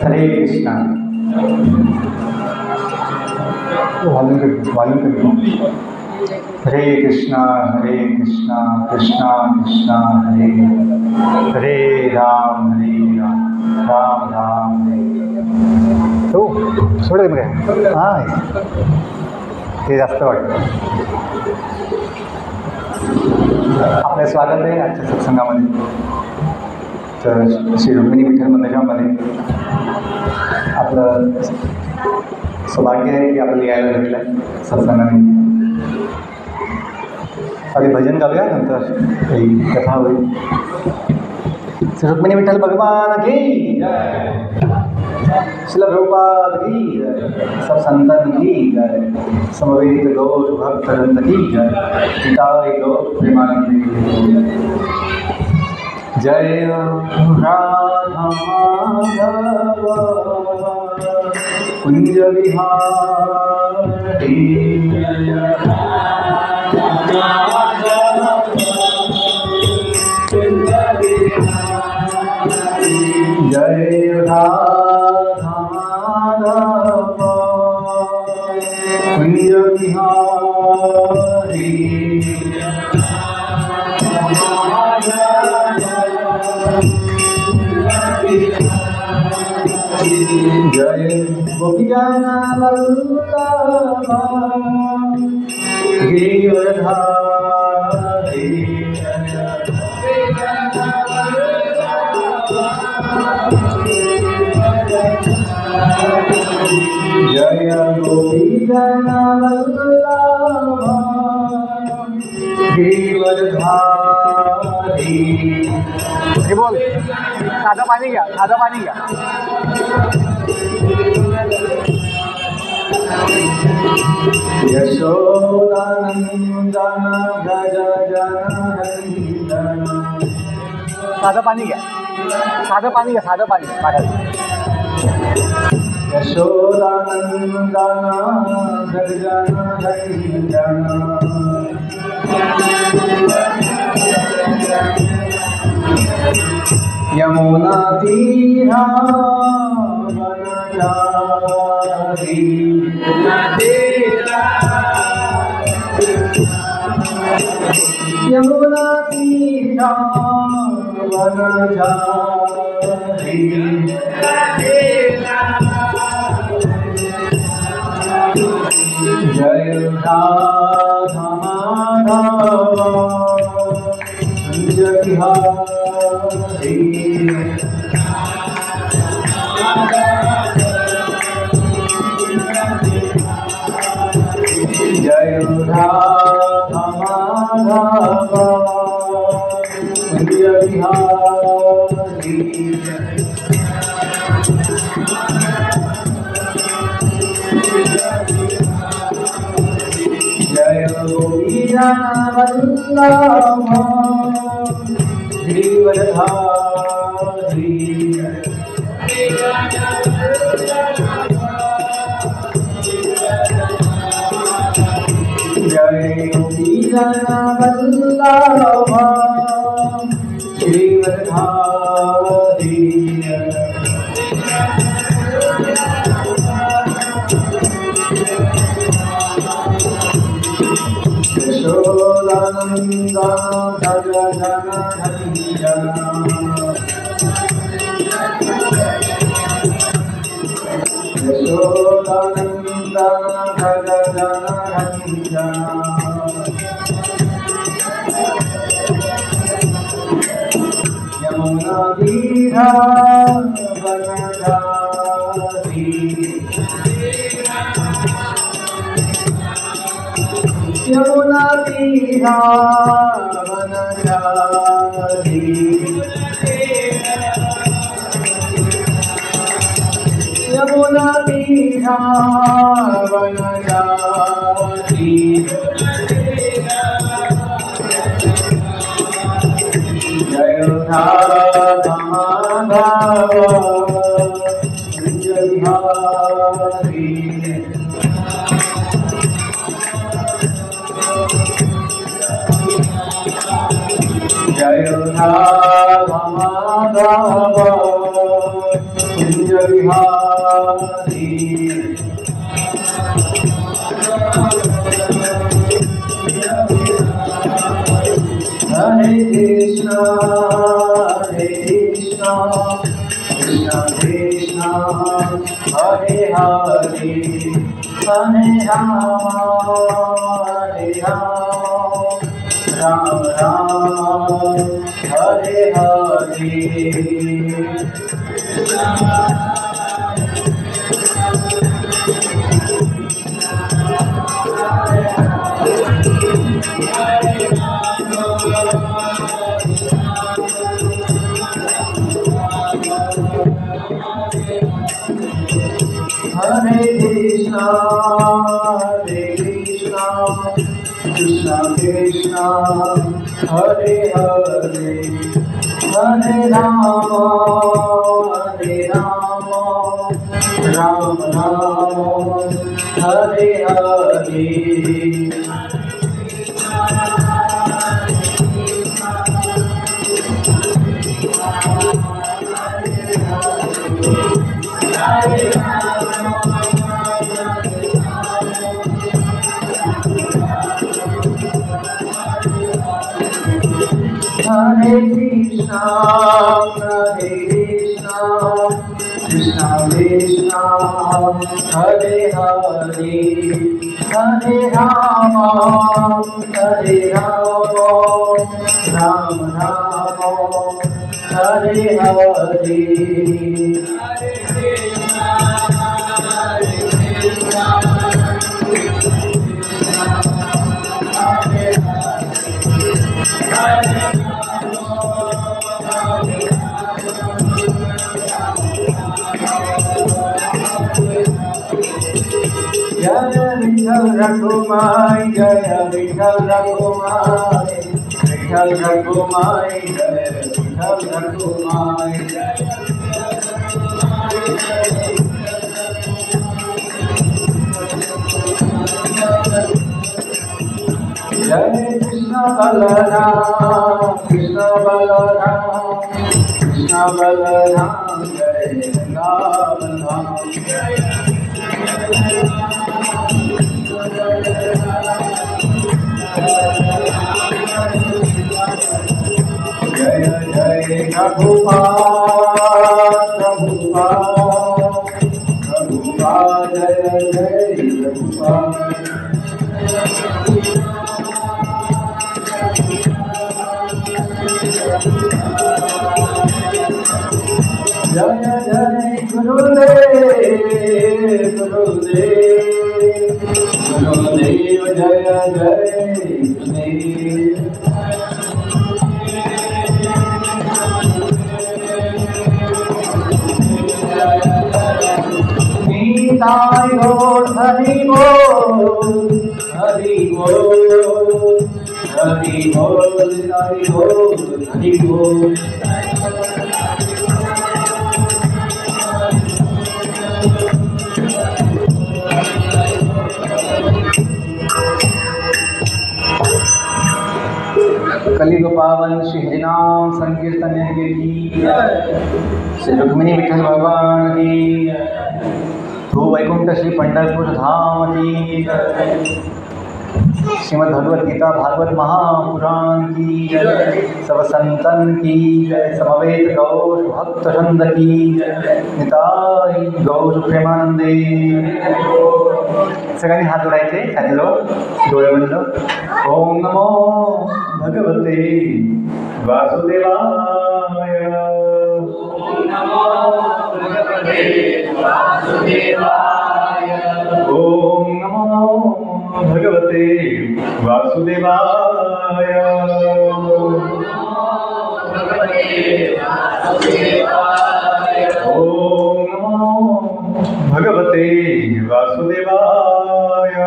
हरे कृष्णा। हरे कृष्णा कृष्णा कृष्णा हरे हरे राम राम राम हरे। तो सोड मग हां ते जास्त वाटतं. आपलं स्वागत आहे आजच्या सत्संगामध्ये. तर श्री रुक्मिणी विठ्ठल मंदिरामध्ये आपलं सौभाग्य आहे की आपल्याला यायला भेटलं आहे सत्संगाने. आधी भजन गाऊया, नंतर काही कथा होईल. श्री रुक्मिणी विठ्ठल भगवान की जय, श्रील प्रभुपाद की जय, सब संतन की जय, समवेत गौर भक्त वृंद की जय, पिताय गौर प्रेमानंद जय राधा माधव कुंज विहारी जय राधा माधव कुंज विहारी जय गोपीजन वल्लभ गिरिवरधारी जय गोपीजन वल्लभ गिरिवरधारी. बोल, साधं पाणी घ्या, साधं पाणी घ्या. यशोदानंदन गज जननंदन. साधं पाणी घ्या, साधं पाणी घ्या, साधं पाणी पाण्यात. यशोदानंदन गज जननंदन. यमुना तीरा वनचारी. यमुना तीरा वनचारी. जय राधा माधव कुंज विहारी. जय राधा माधव कुंज विहारी. जय गोपीजन वल्लभ गिरिवरधारी. जय गोपीजन वल्लभ गिरिवरधारी. यशोदानंदन भज जननंदन. यशोदानंदन भज जननंदन. यमुना तीरा वनचारी. यमुना तीरा वनचारी. यमुना तीरा वनचारी. जय राधा माधव कुंज विहारी. जय राधा माधव कुंज विहारी हरे कृष्णा कृष्ण कृष्ण हरे हरे हरे राम राम हरे हरे हरे कृष्णा कृष्ण कृष्ण हरे हरे हरे राम राम राम हरे हरे हरे कृष्णा कृष्ण कृष्ण हरे हरे हरे राम राम राम हरे हरे जय विठल रघुमाई जय विठल रघुमाई विठल रघुमाई जय विठल रघुमाई जय कृष्ण बलराम कृष्ण बलराम जय वृंदावन जय जय प्रभुपाद जय जय प्रभुपाद जय जय गुरुदेव गुरुदेव जय जय गुरुदेव निताय गौर हरि बोल हरि बोल हरि बोल हरि बोल हरि बोल कलियुग पावन श्री हरिनाम संकीर्तन की श्री रुक्मिणी विठ्ठल भगवान की भू वैकुंठ श्री पंढरपुर धाम की श्रीमद् भगवत गीता भागवत महापुराण की सब संतन की समवेत गौर भक्त वृंद की निताई गौर प्रेमानंदे सगळ्यांनी हात जोडायचे खालीजवळ डोळे बंद ओम नमो भगवते वासुदेवाय ओम नमो भगवते वासुदेवाय ओम नमो भगवते वासुदेवाय ओम नमो भगवते वासुदेवाय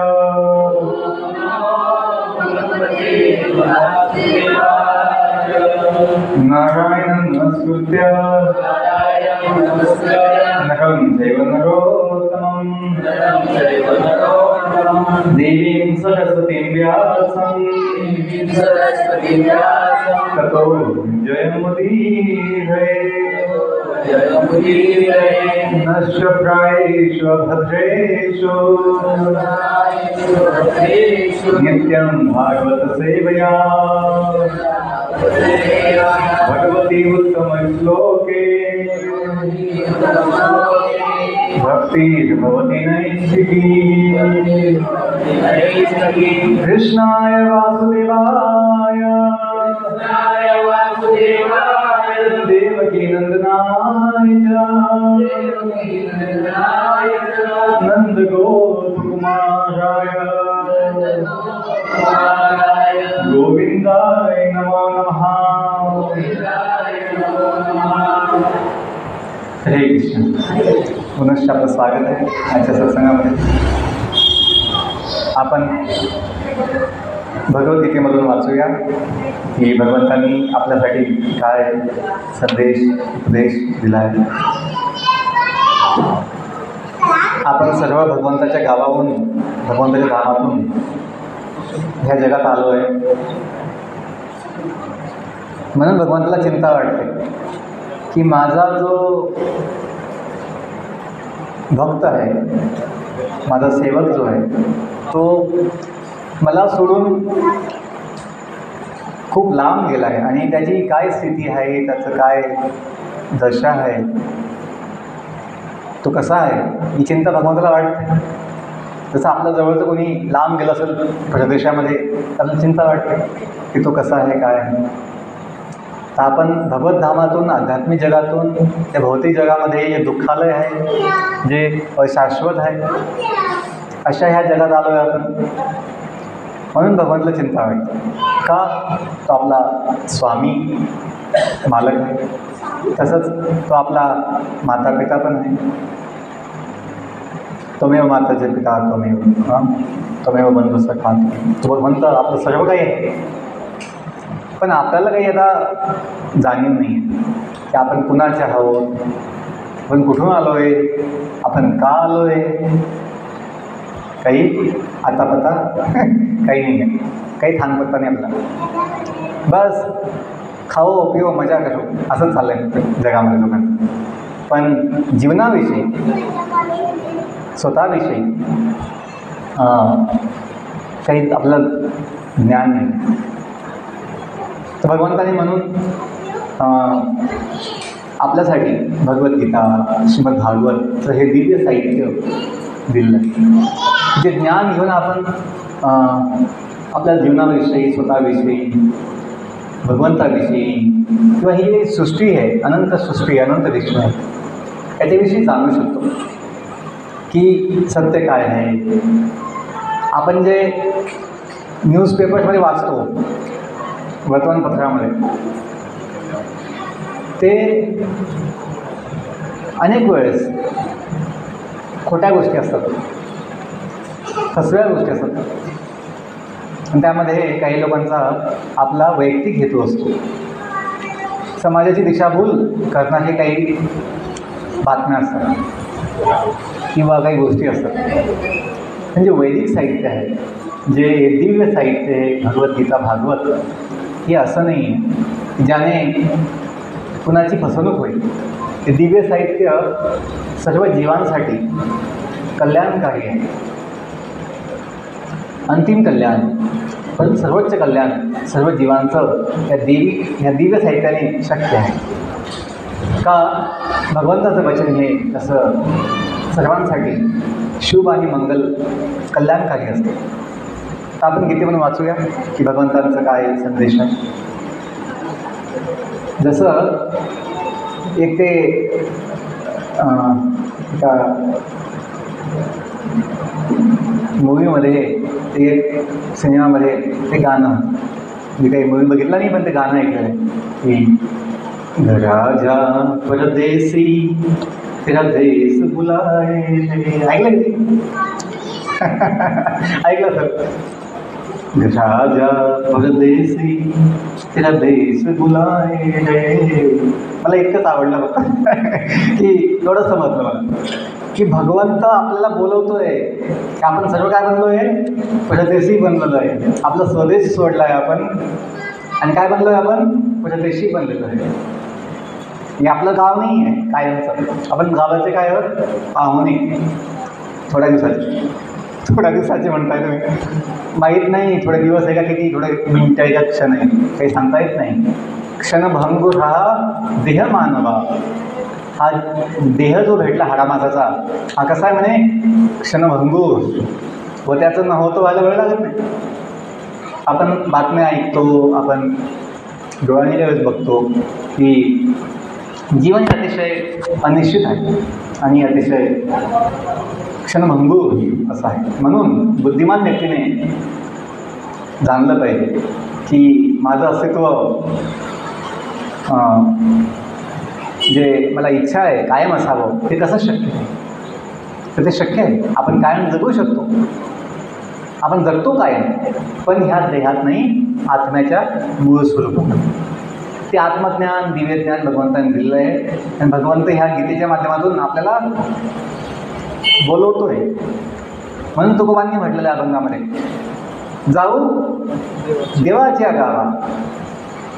नारायणं नमस्कृत्य नरं चैव नरोत्तमं देवीं सरस्वतीं व्यासं ततो जयमुदीरये नश्यप्रायेषु भद्रेषु नित्यं भागवत सेवया भगवती उत्तमश्लोके भक्तिर्भवति नैष्ठिकी कृष्णाय वासुदेवाय देवकी नंदनाय च नंद गोपकुमाराय गोविंदाय नमो नमः। हरे कृष्ण। पुनश्च आपलं स्वागत आहे आजच्या सत्संगामध्ये। आपण भगवद्गीतेमधून वाचूया की भगवंतांनी आपल्यासाठी काय संदेश उपदेश दिला आहे। आपण सर्व भगवंताच्या गावाहून भगवंताच्या धामातून ह्या जगात आलो आहे, म्हणून भगवंताला चिंता वाटते की माझा जो भक्त आहे, माझा सेवक जो आहे, तो मला सोडून खूप लांब गेला आहे आणि त्याची काय स्थिती आहे, त्याचं काय दशा आहे, तो कसा आहे, ही चिंता भगवंताला वाटते। जसं आपल्या जवळचं कोणी लांब गेलं असेल प्रदेशामध्ये, त्याला चिंता वाटते की तो कसा आहे, काय आहे। तर आपण भगवत धामातून, आध्यात्मिक जगातून त्या भौतिक जगामध्ये जे दुःखालय आहे, जे अशाश्वत आहे, अशा ह्या जगात आलो आहे आपण, म्हणून भगवंताला चिंता वाटते। का? तो आपला स्वामी मालक आहे, तसंच तो आपला माता पिता पण आहे। त्वमेव माताचे पिता त्वमेव बंधू सखा, तो भगवंत आपलं सर्व काही आहे। पण आपल्याला काही आता जाणीव नाही आहे की आपण कुणाचे आहोत, आपण कुठून आलो आहे, आपण का आलो आहे, काही आता पत्ता काही नाही आहे, काही थांगपत्ता नाही आपला। बस खाओ पिओ मजा करो असंच चाललं आहे जगामध्ये लोकांचं। पण जीवनाविषयी, स्वतःविषयी काही आपलं ज्ञान नाही। तर भगवंताने म्हणून आपल्यासाठी भगवद्गीता, श्रीमद भागवतचं हे दिव्य साहित्य दिलं आहे, जे ज्ञान घेऊन आपण आपल्या जीवनाविषयी, स्वतःविषयी, भगवंताविषयी किंवा ही जी सृष्टी आहे, अनंत सृष्टी, अनंत विश्व आहे, याच्याविषयी जाणू शकतो की सत्य काय आहे। आपण जे न्यूजपेपर्समध्ये वाचतो, वर्तमानपत्रामध्ये, ते अनेक वेळेस खोट्या गोष्टी असतात, फसव्या गोष्टी असतात, आणि त्यामध्ये काही लोकांचा आपला वैयक्तिक हेतू असतो। समाजाची दिशाभूल करण्याचे काही बातम्या असतात किंवा काही गोष्टी असतात। म्हणजे वैदिक साहित्य आहे, जे दिव्य साहित्य आहे, भगवद्गीता, भागवत, हे असं नाही आहे ज्याने कुणाची फसवणूक होईल। हे दिव्य साहित्य सर्व जीवांसाठी कल्याणकारी आहे, अंतिम कल्याण, पण सर्वोच्च कल्याण सर्व जीवांचं ह्या दिव्य साहित्याने शक्य आहे। का? भगवंताचं वचन हे असं सर्वांसाठी शुभ आणि मंगल कल्याणकारी असते। तर आपण गीतेमधून वाचूया की भगवंतांचं काय संदेश आहे। जसं एक ते एका मूवीमध्ये, ते एक सिनेमामध्ये ते गाणं, मी काही मूवी बघितला नाही पण ते गाणं ऐकलं आहे की राजा परदेसी तेरा देश बुलाए, ऐकलं ते? ऐकलं सर? राजा परदेसी तेरा देश बुलाए रे। मला इतकंच आवडलं बघ की थोडं समजलं मला की भगवंत आपल्याला बोलवतोय की आपण सर्व काय बनलो आहे, परदेशी बनलेलो आहे, आपला स्वदेश सोडला आहे आपण आणि काय बनलो आहे आपण? परदेशी बनलेलो आहे. हे आपलं गाव नाही आहे कायमचं. आपण गावाचे काय आहोत? पाहुणे. थोड्या दिवसाचे म्हणताय तुम्ही. माहीत नाही थोडे दिवस आहे का किती, थोडे मिनिटं आहे का क्षण आहे, काही सांगता येत नाही. क्षणभंगूर हा देह मानवा. हा देह जो भेटला हाडामासाचा हा कसा आहे म्हणे? क्षणभंगूर. व त्याचं न होतं व्हायला वेळ लागत नाही. आपण बातम्या ऐकतो, आपण डोळ्याने ज्यावेळेस बघतो की जीवन अतिशय अनिश्चित आहे आणि अतिशय क्षणभंगूर असं आहे. म्हणून बुद्धिमान व्यक्तीने जाणलं पाहिजे की माझं अस्तित्व जे मला इच्छा आहे कायम असावं ते कसं शक्य आहे? तर ते शक्य आहे. आपण कायम जगू शकतो. आपण जगतो कायम, पण ह्या देहात नाही, आत्म्याच्या मूळ स्वरूपात. ते आत्मज्ञान दिव्यज्ञान भगवंताने दिलेलं आहे आणि भगवंत ह्या गीतेच्या माध्यमातून आपल्याला बोलवतो आहे. म्हणून तुकोबांनी म्हटलेलं आहे अभंगामध्ये, जाऊ देवाच्या गावात.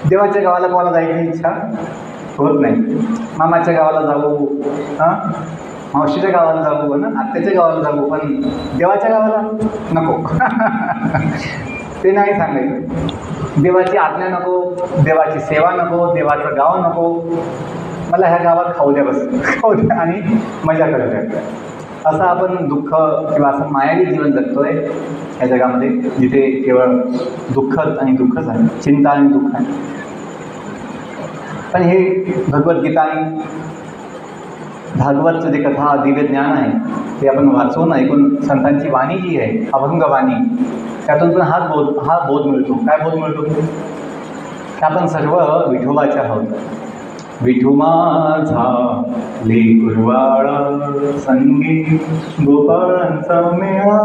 देवाच्या गावाला कोणाला जायची इच्छा होत नाही. मामाच्या गावाला जाऊ, मावशीच्या गावाला जाऊ ना, आत्याच्या गावाला जाऊ, पण देवाच्या गावाला नको. ते नाही सांगायचं. देवाची आज्ञा नको, देवाची सेवा नको, देवाचं गाव नको. मला ह्या गावात खाऊ द्या, बस खाऊ द्या आणि मजा करू द्या. असं आपण दुःख किंवा असं मायावी जीवन जगतोय ह्या जगामध्ये, जिथे केवळ दुःखच आणि दुःखच आहे, चिंता आणि दुःख आहे. पण हे भगवद्गीता आणि भागवतचं जे कथा दिव्य ज्ञान आहे ते आपण वाचून ऐकून संतांची वाणी जी आहे अभंगवाणी, त्यातून पण हा बोध मिळतो. काय बोध मिळतो? की आपण सर्व विठोबाचे आहोत. विठू माझा लेकुरवाळा संगी गोपाळांचा मेळा.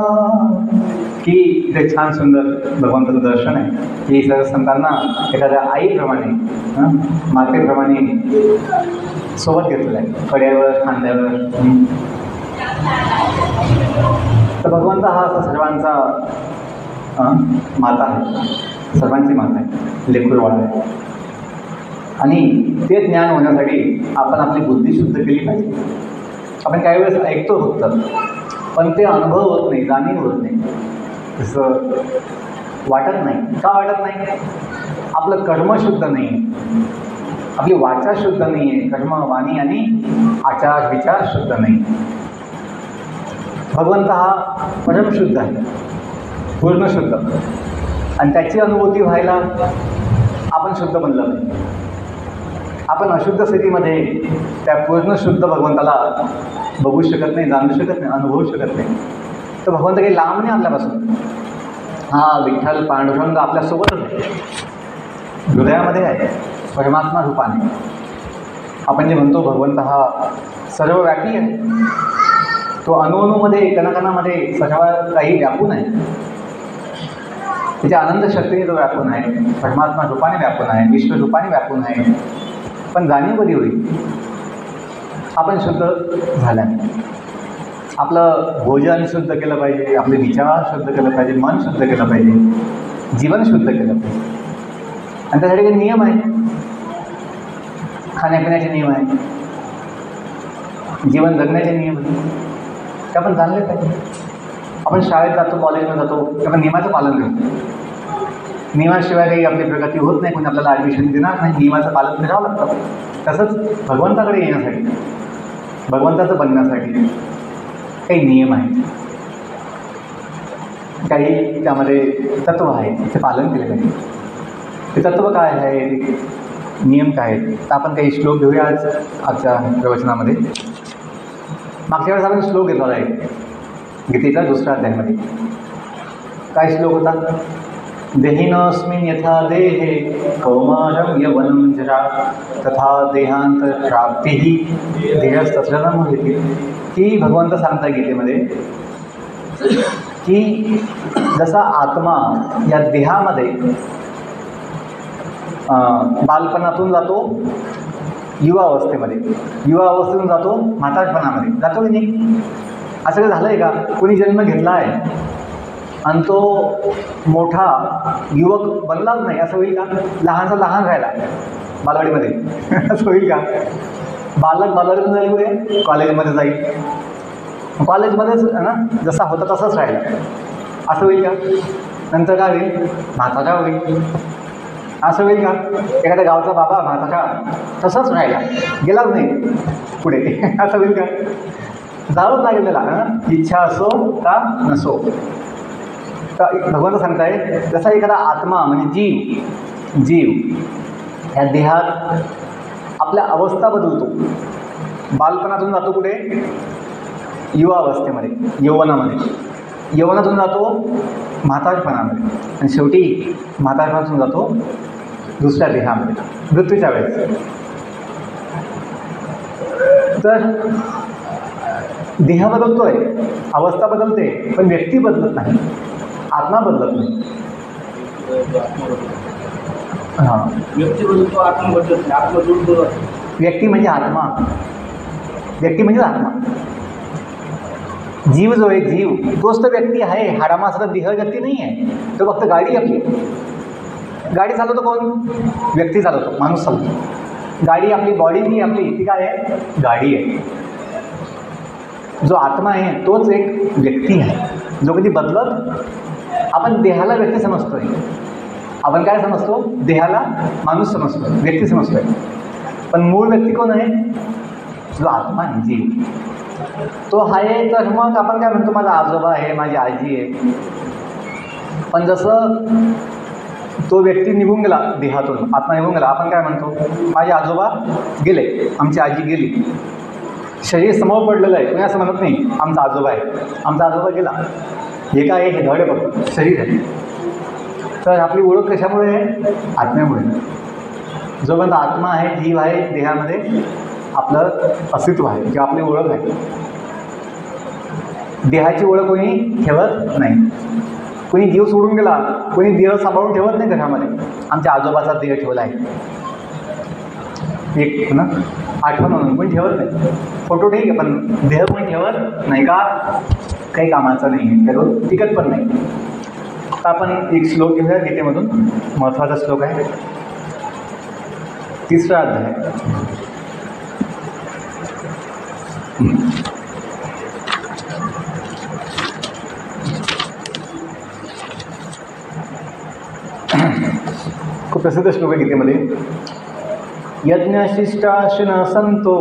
की ते छान सुंदर भगवंताचं दर्शन आहे की सर्व संतांना एखाद्या आईप्रमाणे मातेप्रमाणे सोबत घेतलेलं आहे, कड्यावर खांद्यावर. तर भगवंत हा असा सर्वांचा माता आहे, सर्वांची माता आहे, लेकूरवाळा आहे. आणि ते ज्ञान होण्यासाठी आपण आपली बुद्धी शुद्ध केली पाहिजे. आपण काही वेळेस ऐकतो फक्त, पण ते अनुभव होत नाही, जाणीव होत नाही, तसं वाटत नाही. का वाटत नाही? आपलं कर्म शुद्ध नाही आहे, आपली वाचा शुद्ध नाही आहे, कर्म वाणी आणि आचार विचार शुद्ध नाही. भगवंत हा परमशुद्ध आहे, पूर्ण शुद्ध, आणि त्याची अनुभूती व्हायला आपण शुद्ध बनलं नाही. आपण अशुद्ध स्थितीमध्ये त्या पूर्ण शुद्ध भगवंताला बघू शकत नाही, जाणू शकत नाही, अनुभवू शकत नाही. तर भगवंत काही लांब नाही आपल्यापासून. हा विठ्ठल पांडुरंग आपल्यासोबतच आहे, हृदयामध्ये आहे, परमात्मा रूपाने. आपण जे म्हणतो भगवंत हा सर्वव्यापी आहे, तो अणुअणूमध्ये कणाकणामध्ये सर्व काही व्यापून आहे. त्याच्या आनंद शक्तीने तो व्यापून आहे, परमात्मा रूपाने व्यापून आहे, विश्वरूपाने व्यापून आहे. पण जाणीव कधी होईल? आपण शुद्ध झाल्याने. आपलं भोजन शुद्ध केलं पाहिजे, आपले विचार शुद्ध केलं पाहिजे, मन शुद्ध केलं पाहिजे, जीवन शुद्ध केलं पाहिजे. आणि त्यासाठी काही नियम आहे, खाण्यापिण्याचे नियम आहे, जीवन जगण्याचे नियम आहेत, ते आपण जाणले पाहिजे. आपण शाळेत जातो, कॉलेजमध्ये जातो, आपण नियमाचं पालन करतो. नियमाशिवाय काही आपली प्रगती होत नाही, कोणी आपल्याला ॲडमिशन देणार नाही, नियमाचं पालन करावं लागतं. तसंच भगवंताकडे येण्यासाठी, भगवंताचं बनण्यासाठी काही नियम आहेत, काही त्यामध्ये तत्त्व आहे, ते पालन केले पाहिजे. ते तत्त्व काय आहे, ते नियम काय आहेत, तर आपण काही श्लोक घेऊया आजच्या प्रवचनामध्ये. मागच्या वेळेस आपण श्लोक घेतला आहे गीतेच्या 2ऱ्या अध्यायामध्ये. काय श्लोक होता? देहिनोऽस्मिन् यथा देहे कौमारं यवनं जरा तथा देहान्तरप्राप्तिः देहस्तत्र न मुह्यते. की भगवंत सांगतात गीतेमध्ये की जसा आत्मा या देहामध्ये बालपणातून जातो युवा अवस्थेमध्ये, युवा अवस्थेतून जातो म्हातारपणामध्ये, जातो की नाही? असं काय झालं आहे का? कोणी जन्म घेतला आहे, आणि तो मोठा युवक बनलाच नाही असं होईल का? लहानचा लहान राहिला बालवाडीमध्ये असं होईल का? बालवाडीतून जाईल पुढे कॉलेजमध्ये जाईल, कॉलेजमध्येच ना जसा होता तसाच राहिला असं होईल का? नंतर काय होईल? म्हातारा होईल असं होईल का? एखाद्या गावचा बाबा म्हातारा तसाच राहिला, गेलाच नाही पुढे असं होईल का? जावंच लागेल त्याला, इच्छा असो का नसो. तर भगवंत सांगताय जसा एखादा आत्मा म्हणजे जीव ह्या देहात आपल्या अवस्था बदलतो. बालपणातून जातो कुठे? युवा अवस्थेमध्ये, यौवनातून जातो म्हातारपणामध्ये, आणि शेवटी म्हातारपणातून जातो दुसऱ्या देहामध्ये मृत्यूच्या वेळेस. तर देह बदलतोय, अवस्था बदलते, पण व्यक्ती बदलत नाही, आत्मा बदलत नाही. हां, व्यक्ती बदलतो, आत्मा बदलत नाही. आत्मा जोडतो. व्यक्ती म्हणजे आत्मा, व्यक्ती म्हणजे आत्मा. जीव जो आहे, जीव तोच तर व्यक्ती आहे. हाडामासाचा देह व्यक्ती नाही आहे, तो फक्त गाडी आपली. गाडी चालवतो कोण? व्यक्ती चालवतो, माणूस चालवतो. गाडी आपली, बॉडी जी आपली ती काय आहे? गाडी आहे. जो आत्मा आहे तोच एक व्यक्ती आहे, जो कधी बदलत. आपण देहाला व्यक्ती समजतोय, आपण काय समजतो? देहाला माणूस समजतो, व्यक्ती समजतोय. पण मूळ व्यक्ती कोण आहे? जो आत्मा आहे, जीव. तो आहे. तर मग आपण काय म्हणतो? माझा आजोबा आहे, माझी आजी आहे. पण जसं तो व्यक्ती निघून गेला देहातून, आत्मा निघून गेला, आपण काय म्हणतो? माझे आजोबा गेले, आमची आजी गेली. शरीर समोर पडलेलं आहे, कोणी असं म्हणत नाही आमचा आजोबा आहे, आमचा आजोबा गेला. हे काय आहे? हे धड आहे, फक्त शरीर आहे. तर आपली ओळख कशामुळे आहे? आत्म्यामुळे. जोपर्यंत आत्मा आहे, जीव आहे देहामध्ये, आपलं अस्तित्व आहे, किंवा आपली ओळख आहे. देहाची ओळख कोणी ठेवत नाही. कोणी जीव सोडून गेला, कोणी देह सांभाळून ठेवत नाही घरामध्ये. आमच्या आजोबाचा देह ठेवला आहे एक ना आठवण म्हणून, कोणी ठेवत नाही. फोटो ठीक आहे, पण देह कोणी ठेवत नाही का? काही कामाचं नाही आहे, त्यावर टिकत पण नाही. तर आपण एक श्लोक घेऊया गीतेमधून, महत्त्वाचा श्लोक आहे, 3रा अध्याय. खूप प्रसिद्ध श्लोक आहे गीतेमध्ये. यज्ञशिष्टाशिन संतो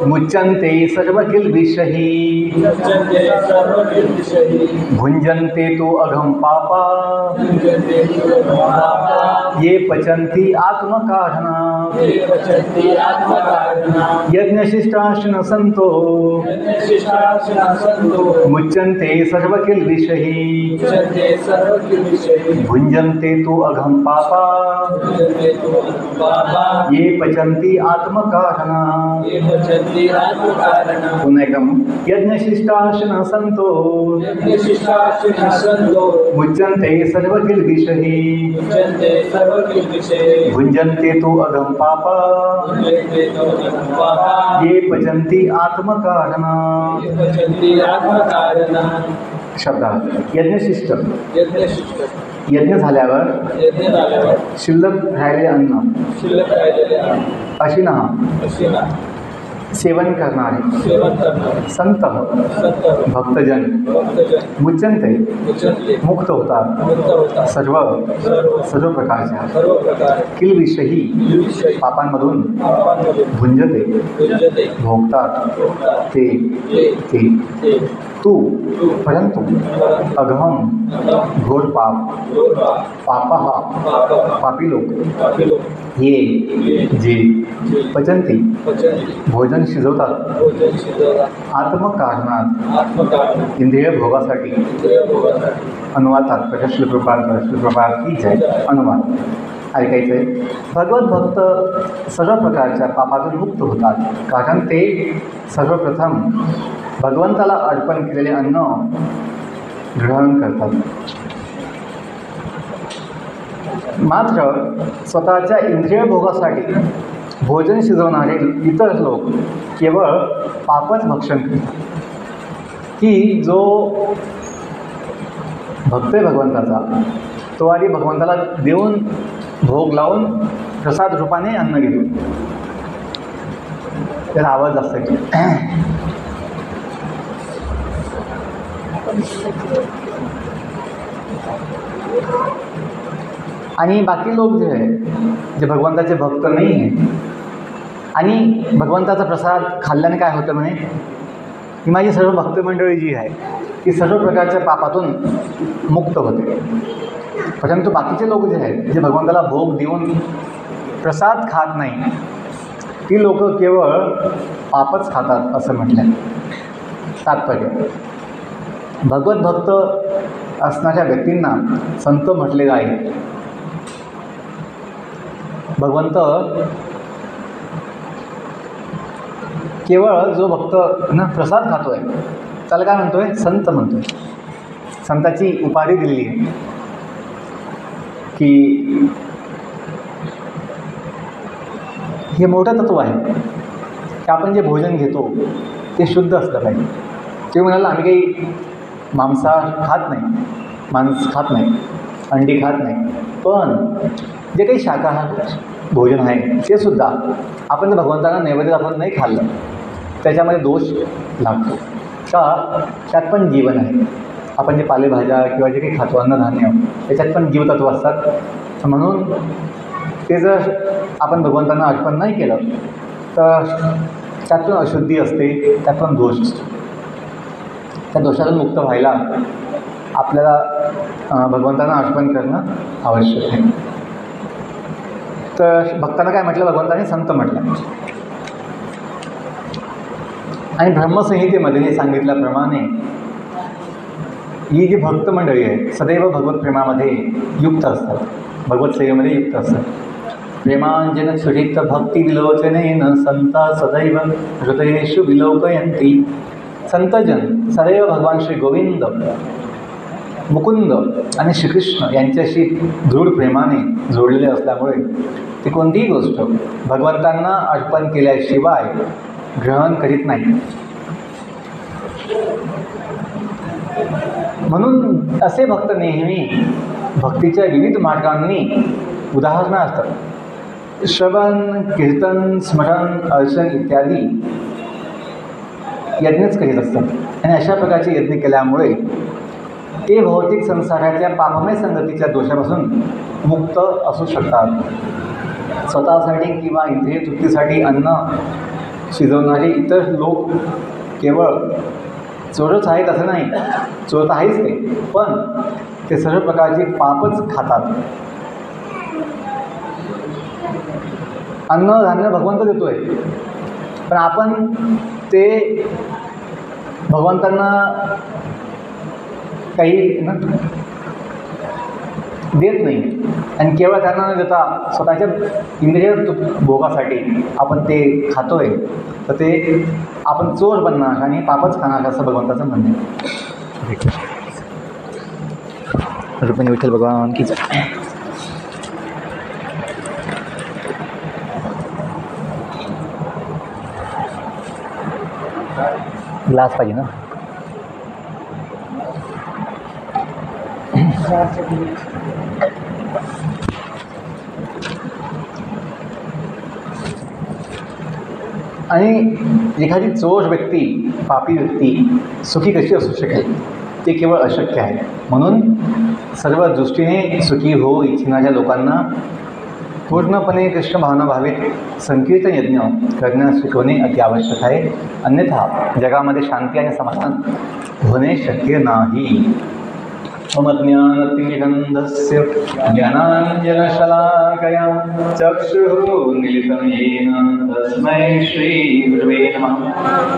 मुच्यन्ते सर्व किल्बिषहि भुञ्जन्ते तु अघं पापा ये पचन्ति आत्मकारणात्. यज्ञशिष्टाशिन संतो मुच्यन्ते सर्व किल्बिषहि भुञ्जन्ते तु अघं पापा ये पचन्ति आत्मकारणात्. पुन्हा एकदा. यज्ञशिष्टाशिन संतो मुच्यन्ते सर्व किल्बिषहि भुञ्जन्ते तु अघं पापा ये पचन्ति आत्मकारणात्. शब्दार्थ. यज्ञशिष्ट, यज्ञ झाल्यावर शिल्लक राहिलेले अन्न, अशिना सेवन करणारे संत भक्तजन मुच्यन्ते मुक्त होतात सर्व प्रकारच्या किल्बिषहि पापांमधून भुंजते भोगतात ते तू परंतु अघम घोर पापः पापी लोक ये जे पचन्ति भोजन शिजवतात आत्मकारणात इंद्रिय भोगासाठी. अनुवाद तात्पर्य श्रीप्रपाद की जय. अनुवाद ऐकायचं आहे. भगवत भक्त सर्व प्रकारच्या पापातून मुक्त होतात, कारण ते सर्वप्रथम भगवंताला अर्पण केलेले अन्न ग्रहण करतात. मात्र स्वतःच्या इंद्रिय भोगासाठी भोजन शिजवणारे इतर लोक केवळ पापच भक्षण करतात. की जो भक्त आहे भगवंताचा, तो आधी भगवंताला देऊन भोग लावून प्रसाद रूपाने अन्न घेतो. त्याला आवाज जास्त येतो. आणि बाकी लोक जे आहे, जे भगवंताचे भक्त नाही आहे आणि भगवंताचा प्रसाद खाल्ल्याने काय होतं म्हणे, की माझी सर्व भक्त मंडळी जी आहे ती सर्व प्रकारच्या पापातून मुक्त होते. परंतु बाकीचे लोक जे आहेत, जे भगवंताला भोग देऊन प्रसाद खात नाही, ती लोक केवळ पापच खातात असं म्हटलं. तात्पर्य, भगवत भक्त असणाऱ्या व्यक्तींना संत म्हटले आहे. भगवंत केवळ जो भक्त ना प्रसाद खातोय त्याला काय म्हणतोय, संत म्हणतोय. संताची उपाधी दिलेली आहे की हे मोठं तत्व आहे की आपण जे भोजन घेतो ते शुद्ध असलं पाहिजे. ते म्हणाला आम्ही काही मांसाहार खात नाही, मांस खात नाही, अंडी खात नाही, पण जे काही शाकाहार भोजन आहे ते सुद्धा आपण जर भगवंतांना नैवेद्य दाखवून नाही खाल्लं त्याच्यामध्ये दोष लागतो. का, त्यात पण जीवन आहे. आपण जे पालेभाज्या किंवा जे काही खातो अन्नधान्य त्याच्यात पण जीवतत्व असतात. म्हणून ते जर आपण भगवंतांना अर्पण नाही केलं तर त्यातून अशुद्धी असते, त्यातून दोष असतो. त्या दोषातून मुक्त व्हायला आपल्याला भगवंतांना अर्पण करणं आवश्यक आहे. तर भक्तांना काय म्हटलं, भगवंताने संत म्हटलं. आणि ब्रह्मसंहितेमध्ये हे सांगितल्याप्रमाणे ही जी भक्त मंडळी आहे सदैव भगवत प्रेमामध्ये युक्त असतात, भगवत सेवेमध्ये युक्त असतात. प्रेमांजन सुरित भक्ती विलोचनेन संता सदैव हृदयेषु विलोकयन्ति. संतजन सदैव भगवान श्री गोविंद, मुकुंद आणि श्रीकृष्ण यांच्याशी दृढ प्रेमाने जोडलेले असल्यामुळे ते कोणतीही गोष्ट भगवंतांना अर्पण केल्याशिवाय ग्रहण करीत नाही. म्हणून असे भक्त नेहमी भक्तीच्या विविध मार्गांनी उदाहरणं असतात. श्रवण, कीर्तन, स्मरण, अर्चन इत्यादी यज्ञच करीत असतात. आणि अशा प्रकारचे यज्ञ केल्यामुळे ते भौतिक संसाराच्या पापमय संगतीच्या दोषापासून मुक्त असू शकतात. स्वतःसाठी किंवा इंद्रिय तृप्तीसाठी अन्न शिजवणारे इतर लोक केवळ चोरच आहेत असं नाही, चोर तर आहेच ते, पण ते सर्व प्रकारचे पापच खातात. अन्न धान्य भगवंत देतोय, पण आपण ते भगवंतांना काही देत नाही आणि केवळ त्यांना न देता स्वतःच्या इंद्रिय भोगासाठी आपण ते खातोय, तर ते आपण चोर बनणार आणि पापच खाणार असं भगवंताचं म्हणणं आहे. रुक्मिणी विठ्ठल भगवान की जय. ग्लास पाहिजे ना. आणि एखादी चोर व्यक्ती, पापी व्यक्ती सुखी कशी असू शकेल, ते केवळ अशक्य आहे. म्हणून सर्व दृष्टीने सुखी हो इच्छिणाऱ्या लोकांना पूर्णपणे कृष्ण भावना भावित संकीर्तन यज्ञ करण्यास शिकवणे अति आवश्यक आहे. अन्यथा जगामध्ये शांती आणि समाधान होणे शक्य नाही. ज्ञानतिमिरन्धस्य ज्ञानाञ्जनशलाकया चक्षुरुन्मीलितं येन तस्मै श्रीगुरवे नमः.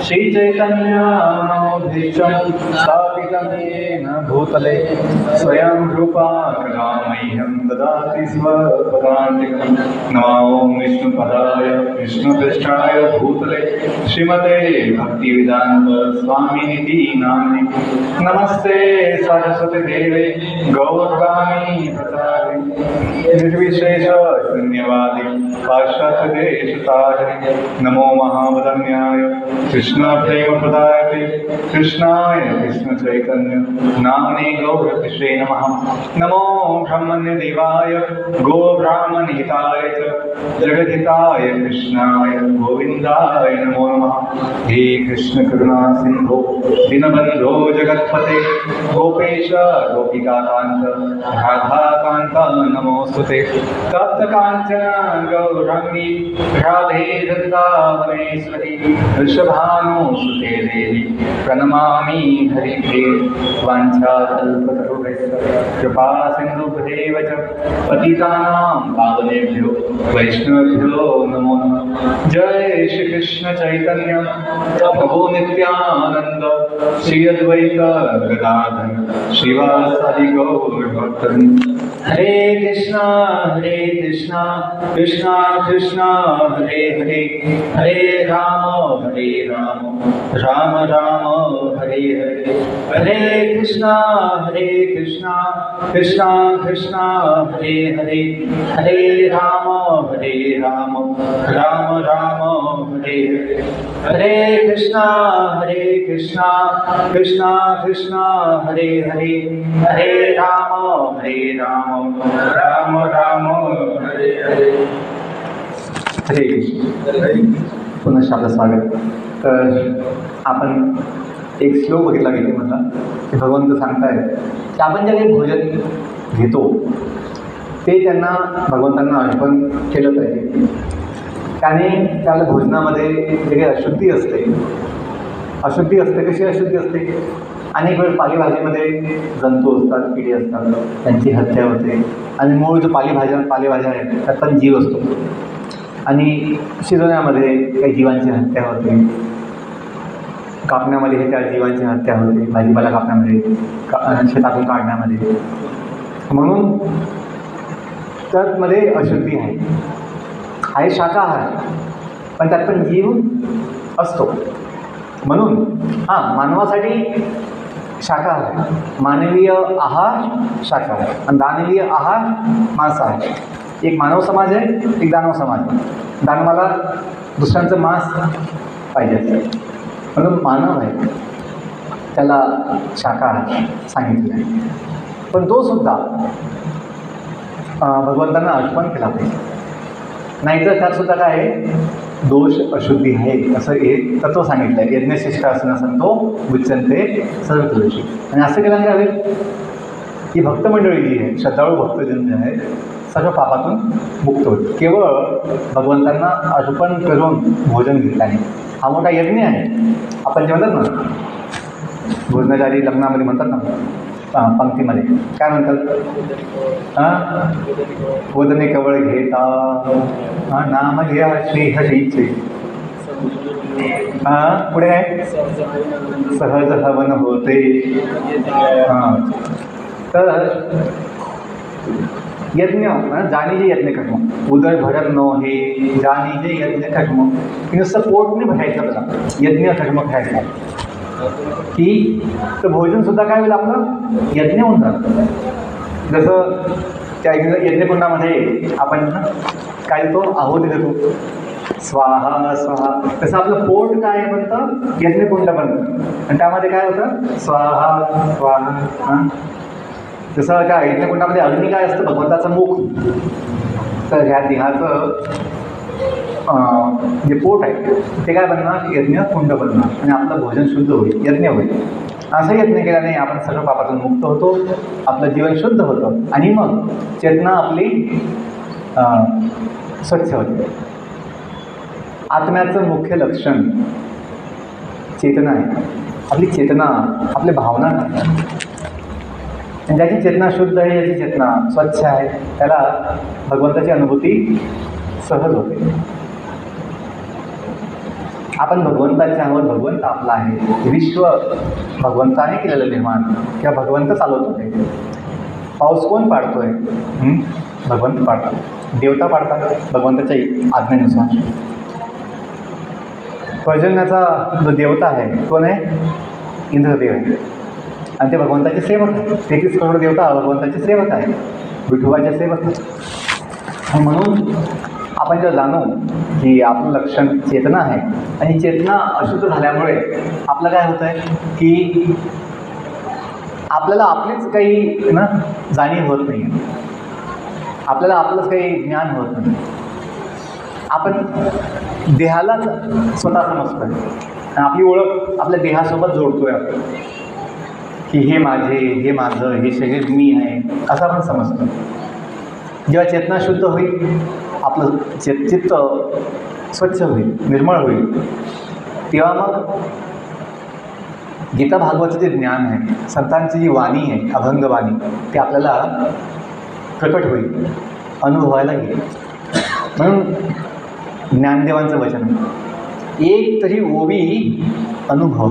श्रीचैतन्यमनोभीष्टं स्थापितं येन भूतले स्वयं रूपा कदा मह्यं ददाति स्वपदान्तिकं. नमो विष्णुपदाय विष्णुपृष्ठाय भूतले श्रीमते भक्तिवेदान्त स्वामिनिधि नाम्ने. नमस्ते सरस्वती देवे गौरवाणी प्रचारिणे निर्विशेष शून्यवादी पाश्चात्यदेशतारिणे नमो महावदन्याय कृष्णप्रेमप्रदायते कृष्णाय कृष्णचैतन्य नाम्ने गौरकृष्णे नमः। नमो ब्रह्मण्यदेवाय गोब्राह्मणहिताय च जगद्हिताय कृष्णाय गोविन्दाय नमो नमः। हे कृष्ण करुणा सिन्धो दीनबन्धो जगत्पते गोपेश गोपिकाकान्त राधाकान्त नमोस्तुते। तप्तकाञ्चन गौराङ्गी राधे वृन्दावनेश्वरी वृषभानुसुते देवी प्रणमामि हरिप्रिये। वाञ्छाकल्पतरुभ्यश्च कृपा सिन्धुभ्येव च पतितानां पावनेभ्यो वैष्णवेभ्यो नमो नमः। जय श्री कृष्ण चैतन्य प्रभु नित्यानंद श्री अद्वैत गदाधर श्रीवासादि गौर भक्तवृंद। हरे कृष्णा कृष्णा कृष्णा हरे हरे हरे राम राम राम हरे हरे। हरे कृष्णा कृष्णा कृष्णा हरे हरे हरे राम राम राम हरे हरे। हरे कृष्णा कृष्णा कृष्णा हरे हरे हरे राम राम राम हरे हरे। हरे कृष्ण। पुन्हा आपलं स्वागत। तर आपण एक श्लोक बघितला गीतेमधला की भगवंत सांगतायत की आपण जे काही भोजन घेतो ते त्यांना भगवंतांना अर्पण केलं पाहिजे। त्याने त्याला भोजनामध्ये जे काही अशुद्धी असते कशी अशुद्धी असते? अनेक वेळ पालेभाजीमध्ये जंतू असतात, किडे असतात, त्यांची हत्या होते आणि मूळ जो पालेभाज्या आहेत त्यात पण जीव असतो आणि शिजवण्यामध्ये काही जीवांची हत्या होते, कापण्यामध्ये त्या जीवांची हत्या होते, भाजीपाला कापण्यामध्ये, शेतातून काढण्यामध्ये, म्हणून त्यामध्ये अशुद्धी आहे शाकाहार पण त्यात पण जीव असतो। म्हणून मानवासाठी शाकाहार, मानवीय आहार शाकाहार आणि दानवीय आहार मांसाहार। एक मानव समाज आहे, एक दानव समाज आहे। दानवाला दुसऱ्यांचं मांस पाहिजे असतं, म्हणून मानव आहे त्याला शाकाहार सांगितलं आहे, पण तो सुद्धा भगवंतांना अर्पण केला पाहिजे, नाहीतर त्यात सुद्धा काय आहे दोष अशुद्धी आहे असं एक तत्व सांगितलं आहे। यज्ञशिष्ट असं संतो उच्चनते सर्व दोषी। आणि असं केल्याने काय होईल की भक्तमंडळी जी आहे, श्रद्धाळू भक्तजन जे आहे सर्व पापातून मुक्त होईल केवळ भगवंतांना अर्पण करून भोजन घेतल्याने। हा मोठा यज्ञ आहे। आपण जे म्हणतात ना भोजनाचारी लग्नामध्ये म्हणतात ना पंक्तीमध्ये काय म्हणतात, वदने कवळ घेता नाम घ्या श्री हरीचे, पुढे आहे सहज हवन होते। तर यज्ञ जाणीजे यज्ञ कर्म उदर भरत नव्हे जाणीजे यज्ञ कर्म। नुसतं पोट नाही भरायचं आपला, यज्ञ कर्म खायचं की तर भोजनसुद्धा काय होईल आपलं यज्ञ होऊन जातं। जसं त्या यज्ञकुंडामध्ये आपण काय देतो आहुती देतो स्वाहा स्वाहा, तसं आपलं पोट काय बनतं यज्ञकुंड बनतं आणि त्यामध्ये काय होतं स्वाहा स्वाहा। जसं काय यज्ञकुंडामध्ये अग्नी काय असतं भगवंताचं मुख, तर ह्या देहाचं जे पोट आहे ते काय बनणार यज्ञ कुंड बनणार आणि आपलं भोजन शुद्ध होईल, यज्ञ होईल। असं यज्ञ केल्याने आपण सर्व पापातून मुक्त होतो, आपलं जीवन शुद्ध होतं आणि मग चेतना आपली स्वच्छ होते। आत्म्याचं मुख्य लक्षण चेतना आहे। आपली चेतना आपल्या भावना करतात, आणि ज्याची चेतना शुद्ध आहे, ज्याची चेतना स्वच्छ आहे त्याला भगवंताची अनुभूती सहज होते। आपण भगवंताच्या आहोत, भगवंत आपला आहे, विश्व भगवंताने केलेलं निर्माण किंवा भगवंत चालवतो आहे। पाऊस कोण पाडतोय? भगवंत पाडतो, देवता पाडतात भगवंताच्या आज्ञेनुसार। पर्जन्याचा जो देवता आहे कोण आहे? इंद्रदेव आहे आणि ते भगवंताचे सेवक आहे। 33 करोड देवता भगवंताचे सेवक आहे। विठोबाचे सेवक. आणि म्हणून आपण जेव्हा जाणू की आपलं लक्षण चेतना आहे आणि चेतना अशुद्ध झाल्यामुळे आपलं काय होतं आहे की आपल्याला आपलीच काही ना जाणीव होत नाही, आपल्याला आपलंच काही ज्ञान होत नाही. आपण देहालाच स्वतः समजतो आहे आणि आपली ओळख आपल्या देहासोबत जोडतो आहे आपण की हे माझे, हे माझं, हे शरीर मी आहे असं आपण समजतो. जेव्हा चेतना शुद्ध होईल, आपलं चित्त स्वच्छ होईल, निर्मळ होईल, तेव्हा मग गीता भागवतचं जे ज्ञान आहे, संतांची जी वाणी आहे, अभंग वाणी, ते आपल्याला प्रकट होईल, अनुभवायला येईल. म्हणून ज्ञानदेवांचं वचन आहे, एक तरी ओवी अनुभव.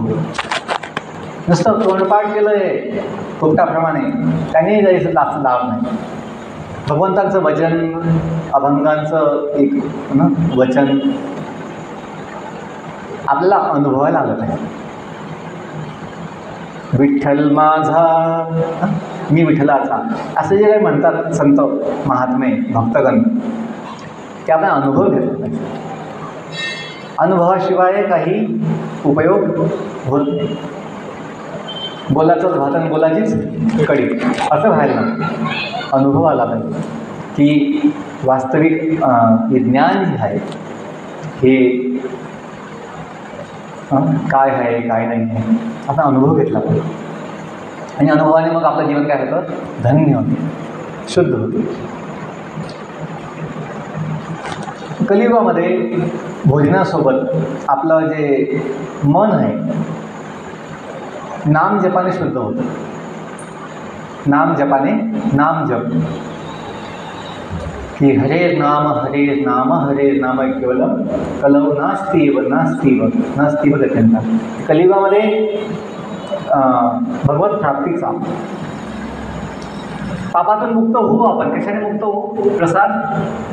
नुसतं तोंडपाठ केलं आहे फुकटाप्रमाणे त्याने जायचं लाभ नाही. भगवंतांचं वचन, अभंगांचं एक वचन आपल्याला अनुभवायला आलं पाहिजे. विठ्ठल माझा, मी विठ्ठलाचा, असं जे काही म्हणतात संत महात्मे भक्तगण, ते आपण अनुभव घेतला पाहिजे. अनुभवाशिवाय काही उपयोग होत नाही. बोलाचंच भातन बोलाचीच कडी असं व्हायला नको. अनुभव आला पाहिजे की वास्तविक ज्ञान जे आहे हे काय आहे काय नाही आहे, असा अनुभव घेतला पाहिजे. आणि अनुभवाने मग आपलं जीवन काय होतं, धन्य होते, शुद्ध होते. कलियुगामध्ये भोजनासोबत आपलं जे मन आहे नाम जपाने शुद्ध होतं. नाम जपाने, नाम जप की हरे नाम हरे नाम केवलम कलौ नास्तीव गत्यंता. कलियुगामध्ये भगवत प्राप्तीचा, पापातून मुक्त होऊ आपण. कशाने मुक्त होऊ? प्रसाद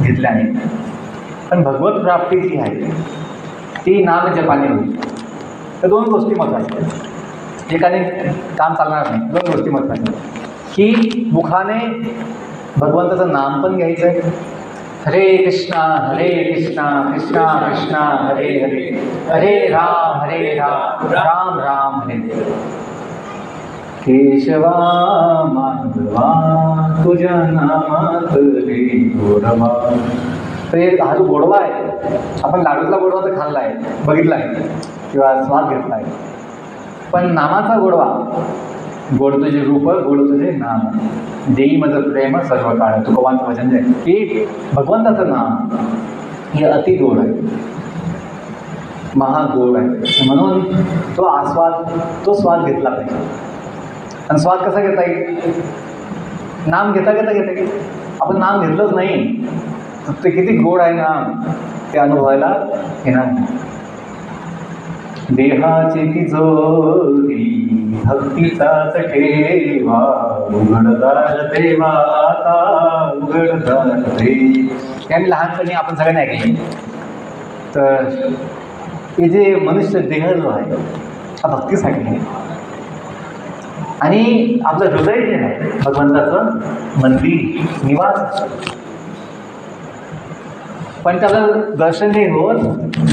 घेतल्याने. पण भगवत प्राप्ती जी आहे ती नाम जपाने होईल. तर दोन गोष्टी महत्त्वाच्या आहेत. एकाने काम चालणार नाही. दोन गोष्टी महत्त्वाच्या की मुखाने भगवंताचं नाम पण घ्यायचं आहे. हरे कृष्णा कृष्णा कृष्णा हरे हरे, हरे राम राम राम हरे हरे. केशवा माधवा तुझ्या नामात रे गोडवा. तर हे हा जो गोडवा आहे, आपण लाडूतला गोडवा तर खाल्ला आहे, बघितला आहे किंवा स्वाद घेतला आहे. पण नामाचा गोडवा, गोड तुझे रूप गोड तुझे नाम, देई माझं प्रेम सर्व काळ. तुकोबांचं वचन आहे की भगवंताचं नाम हे अति गोड आहे, महागोड आहे. म्हणून तो आस्वाद, तो स्वाद घेतला पाहिजे. आणि स्वाद कसा घेता येईल? नाम घेता येईल. आपण नाम घेतलंच नाही तर ते किती गोड आहे नाम ते अनुभवायला येणार नाही. देहाची तिजोरी भक्तीचाच ठेवा, उघडदार देवा आता उघडदार दे. हे आम्ही लहानपणी आपण सगळ्यांनी ऐकले. तर हे जे मनुष्य देह जो आहे हा भक्तीसाठी आहे. आणि आपलं हृदय जे आहे भगवंताचं मंदिर, निवास. पण त्याला दर्शन हे होत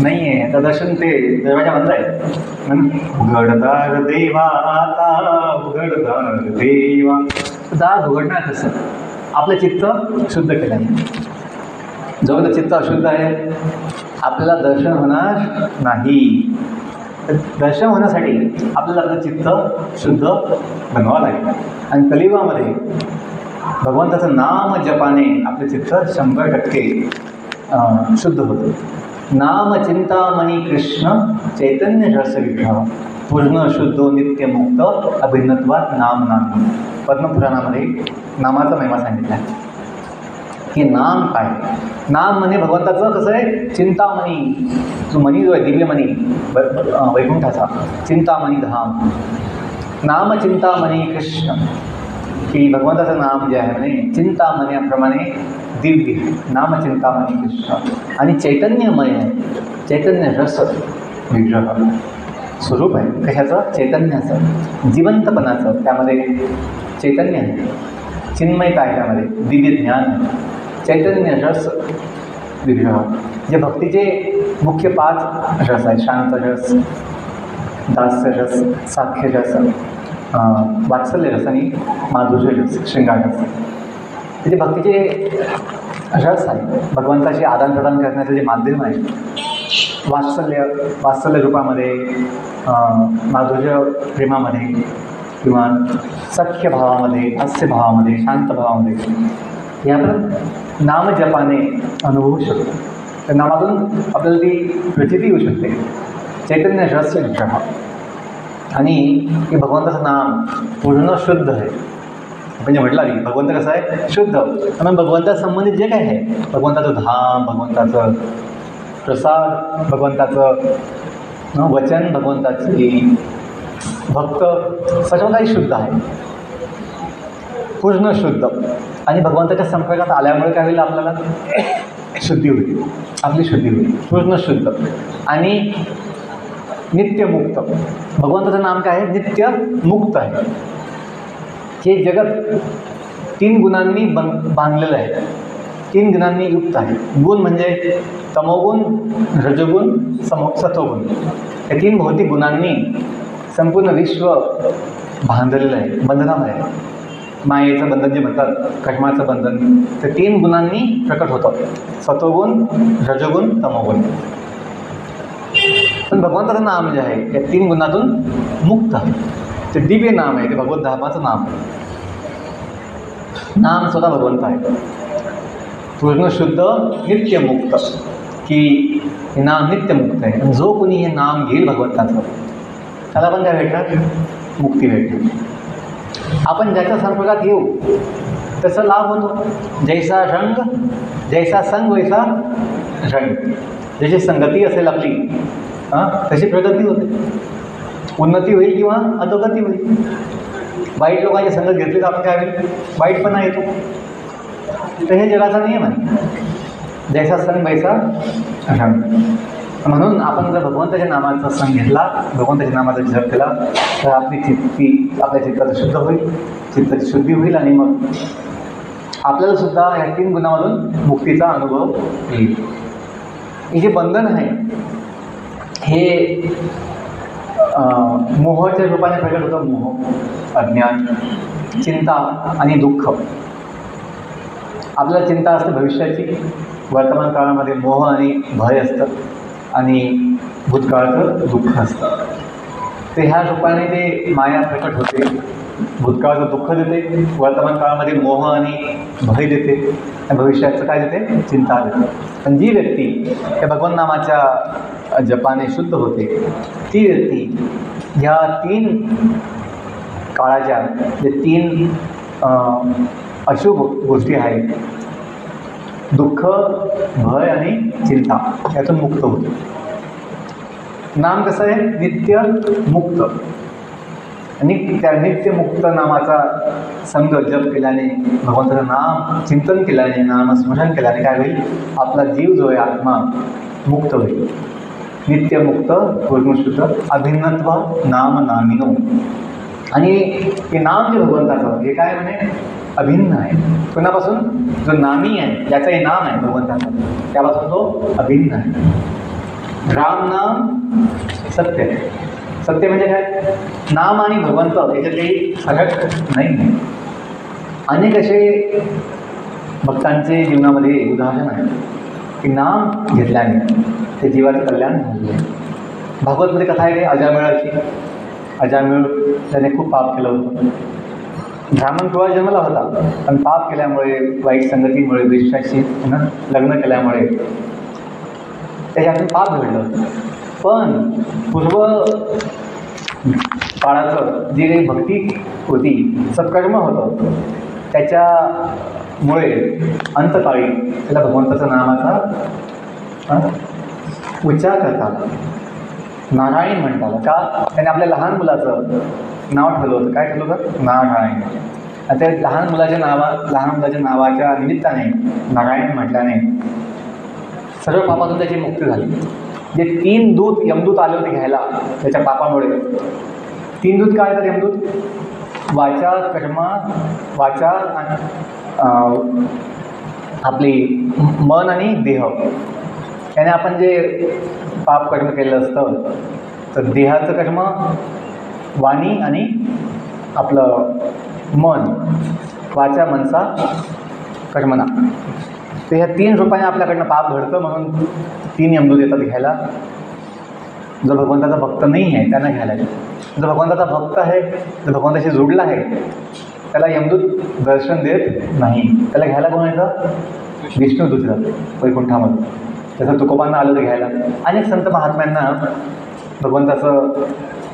नाही आहे. तर दर्शन ते दरवाजा बंद आहे. उघडदार देवा आता उघडदार देवा. दार उघडणार कसं? आपलं चित्त शुद्ध केल्याने. जोपर्यंत चित्त अशुद्ध आहे आपल्याला दर्शन होणार नाही. दर्शन होण्यासाठी आपल्याला आपलं चित्त शुद्ध बनवावं लागेल. आणि कलियुगामध्ये भगवंताचं नाम जपाने आपलं चित्त 100% शुद्ध होतं. नाम चिंतामणी कृष्ण चैतन्य रस विठ्ठल, पूर्ण शुद्ध नित्य मुक्त अभिन्नत्वात नाम नाम. पद्मपुराणामध्ये नामाचा महिमा सांगितला आहे की नाम काय. नाम म्हणजे भगवंताचं कसं आहे, चिंतामणी. जो मणी जो आहे दिव्यमणी वैकुंठाचा, चिंतामणी धाम. नाम चिंतामणी कृष्ण, की भगवंताचं नाम जे आहे म्हणे चिंतामण्याप्रमाणे दिव्य, नाम चिंतामणी कृष्ण. आणि चैतन्यमय आहे, चैतन्य रस विग्रह स्वरूप आहे. कशाचं? चैतन्याचं, जिवंतपणाचं. त्यामध्ये चैतन्य आहे. चिन्मयता आहे त्यामध्ये, दिव्य ज्ञान आहे, चैतन्य रस विग्रह. जे भक्तीचे मुख्य 5 रस आहेत, शांत रस, दास्य रस, साख्य रस, वात्सल्य रस आणि माधुर्य रस, शृंगार रस. जे भक्तीचे रस आहे, भगवंताशी आदानप्रदान करण्याचं जे माध्यम आहे, वात्सल्य रूपामध्ये, माधुर्य प्रेमामध्ये, किंवा सख्य भावामध्ये, हास्य भावामध्ये, शांत भावामध्ये, हे आपण नामजपाने अनुभवू शकतो. त्या नामातून आपल्याला ती प्रचिती येऊ शकते, चैतन्य रस विग्रह. आणि हे भगवंताचं नाम पूर्ण शुद्ध आहे. आपण जे म्हटलं की भगवंत कसं आहे, शुद्ध. आणि भगवंतासंबंधित जे काय आहे, भगवंताचं धाम, भगवंताचं प्रसाद, भगवंताचं वचन, भगवंताची भक्त, सगळं काही शुद्ध आहे, पूर्ण शुद्ध. आणि भगवंताच्या संपर्कात आल्यामुळे काय होईल, आपल्याला शुद्धी होईल, आपली शुद्धी होईल, पूर्ण शुद्ध आणि नित्यमुक्त. भगवंताचं नाम काय आहे, नित्यमुक्त आहे. हे जगत 3 गुणांनी बांधलेलं आहे, 3 गुणांनी युक्त आहे. गुण म्हणजे तमोगुण, रजोगुण, सत्वगुण. या 3 भौतिक गुणांनी संपूर्ण विश्व बांधलेलं आहे, बंधनात आहे. मायेचं बंधन जे म्हणतात, कर्माचं बंधन, ते 3 गुणांनी प्रकट होतं, सत्वगुण, रजोगुण, तमोगुण. पण भगवंताचं नाम जे आहे या 3 गुणातून मुक्त आहे. ते दिव्य नाम आहे, ते भगवत धामाचं नाम आहे. नाम स्वतः भगवंत आहे, पूर्ण शुद्ध, नित्यमुक्त. की हे नाम नित्यमुक्त आहे. आणि जो कोणी हे नाम घेईल भगवंताचं, त्याला पण काय भेटणार, मुक्ती भेटणार. आपण ज्याच्या संपर्कात येऊ तसं लाभ होतो. जैसा रंग, जैसा संग वैसा रंग. जशी संगती असेल आपली, तशी प्रगती होते, उन्नती होईल किंवा अधोगती होईल. वाईट लोकांची संगत घेतली तर आपण काय होईल, वाईटपणा येतो. तर हे जगाचा नियम आहे, जैसा संग वैसा रंग. म्हणून आपण जर भगवंताच्या नामाचा संग घेतला, भगवंताच्या नामाचा जप केला, तर आपल्या चित्ताला शुद्ध होईल, चित्ताची शुद्धी होईल. आणि मग आपल्याला सुद्धा ह्या 3 गुणामधून मुक्तीचा अनुभव येईल. हे जे बंधन आहे हे मोहाच्या रूपाने प्रकट होतं. मोह, अज्ञान, चिंता आणि दुःख. आपल्याला चिंता असते भविष्याची, वर्तमान काळामध्ये मोह आणि भय असतं, आणि भूतकाळाचं दुःख असतं. तर ह्या रूपाने ते माया प्रकट होते. भूतकाळाचं दुःख देते, वर्तमान काळामध्ये मोह आणि भय देते, आणि भविष्याचं काय देते, चिंता देते. पण जी व्यक्ती त्या भगवान नामाच्या जपाने शुद्ध होते, ती व्यक्ती ह्या 3 काळाच्या जे 3 अशुभ गोष्टी आहेत, दुःख, भय आणि चिंता, यातून मुक्त होते. नाम कसं आहे, नित्य मुक्त. आणि त्या नित्यमुक्त नामाचा संग जप केल्याने, भगवंताचं नाम चिंतन केल्याने, नामस्मरण केल्याने काय होईल, आपला जीव जो आहे आत्मा मुक्त होईल, नित्यमुक्त, पूर्णशुद्ध, अभिन्नत्व नाम नामिनो. आणि हे नाम जे भगवंताचं हे काय म्हणे, अभिन्न आहे. कोणापासून, जो नामी आहे, ज्याचं हे नाम आहे भगवंताचं, त्यापासून तो अभिन्न आहे. राम नाम सत्य आहे. सत्य म्हणजे काय, नाम आणि भगवंत याच्यात काही फरक नाही. अनेक असे भक्तांचे जीवनामध्ये उदाहरण आहे की नाम घेतल्याने ते जीवाचं कल्याण झालेलं आहे. भागवतमध्ये कथा आहे अजामिळाची. अजामिळ त्याने खूप पाप केलं होतं. ब्राह्मण कुळात जन्मला होता, पण पाप केल्यामुळे, वाईट संगतीमुळे, वेश्याशी लग्न केल्यामुळे त्याच्यातून पाप घडलं होतं. पण पूर्व काळाचं जी काही भक्ती होती, सत्कर्म होतं, त्याच्यामुळे अंतकाळी त्याला भगवंताच्या नामाचा उच्चार करतात, नारायण म्हणतात. का, त्याने आपल्या लहान मुलाचं नाव ठेवलं होतं. काय ठेवलं होतं, नारायण. आणि त्या लहान मुलाच्या नावाच्या निमित्ताने नारायण म्हटल्याने सर्व पापातून त्याची मुक्ती झाली. जे 3 दूत, यमदूत आले होते घ्यायला त्याच्या पापामुळे. 3 दूत काय येतात, यमदूत वाचा कर्म, वाचा आपली मन आणि देह याने आपण जे पाप कर्म केलेलं असतं, तर देहाचं कर्म, वाणी आणि आपलं मन, वाचा मनसा कर्मणा, तर ह्या 3 रूपाने आपल्याकडनं पाप घडतं. म्हणून 3 यमदूत येतात घ्यायला. जो भगवंताचा भक्त नाही आहे त्यांना घ्यायला येतो. जो भगवंताचा भक्त आहे, जो भगवंताशी जोडला आहे, त्याला यमदूत दर्शन देत नाही. त्याला घ्यायला कोण येतं? विष्णुदूत येतात वैकुंठामध्ये. जसं तुकोबांना आलं होतं घ्यायला. अनेक संत महात्म्यांना भगवंताचं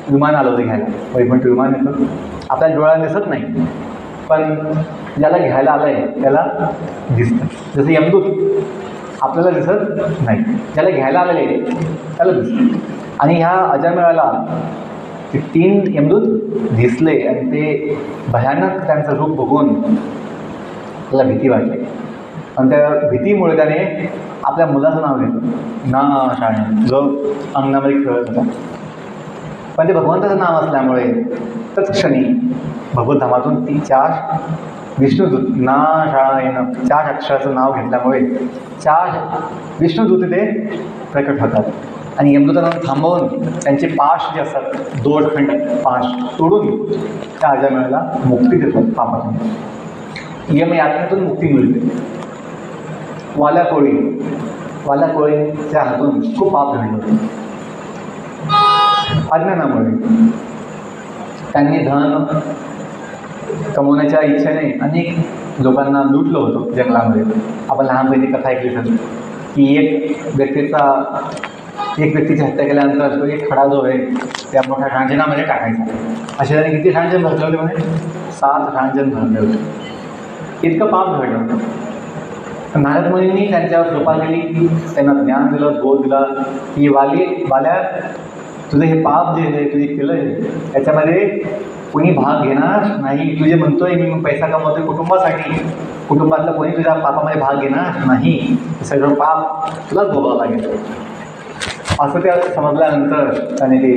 विमान आलं होतं घ्यायला. वैकुंठ विमान येतं, आपल्या डोळ्याला दिसत नाही, पण ज्याला घ्यायला आलं आहे त्याला दिसतं. जसं यमदूत आपल्याला दिसत नाही, ज्याला घ्यायला आलेले त्याला दिसतं. आणि ह्या अजामेळाला ते 3 यमदूत दिसले आणि ते भयानक त्यांचं रूप बघून त्याला भीती वाटली. आणि त्या भीतीमुळे त्याने आपल्या मुलाचं नाव घेतलं, नारायण, जो अंगणामध्ये खेळत होता. पण ते भगवंताचं नाव असल्यामुळे तत्क्षणी भगवतधामातून 4 विष्णुदूत, नारायण 4 अक्षराचं नाव घेतल्यामुळे 4 विष्णुदूत ते प्रकट होतात. आणि यमदूतांना थांबवून त्यांचे पाश जे असतात, 2 खंड पाश तोडून त्या अजामेळाला मुक्ती देतात पापातून. यमयातनेतून मुक्ती मिळते. वाल्या कोळीच्या हातून खूप पाप घडलं होतं अज्ञानामुळे. त्यांनी धन कमवण्याच्या इच्छेने अनेक लोकांना लुटलं होतं जंगलामध्ये. आपण लहानपणी कथा ऐकली असेल की एक व्यक्तीची हत्या केल्यानंतर तो एक खडा जो आहे त्या मोठ्या रांजणामध्ये टाकायचा. असे त्याने किती रांजण भरले होते? म्हणजे 7 रांजण भरले होते. इतकं पाप घडलं. नारद मुनींनी त्यांच्यावर कृपा केली, त्यांना ज्ञान दिलं, बोध दिला की वाल्या तुझं हे पाप जे आहे तुझे केलं आहे त्याच्यामध्ये कोणी भाग घेणार नाही. तुझे म्हणतोय मी पैसा कमवतोय कुटुंबासाठी, कुटुंबातलं कोणी तुझ्या पापामध्ये भाग घेणार नाही, सगळं पाप तुलाच भोगावं लागेल. असं त्या समजल्यानंतर त्याने ते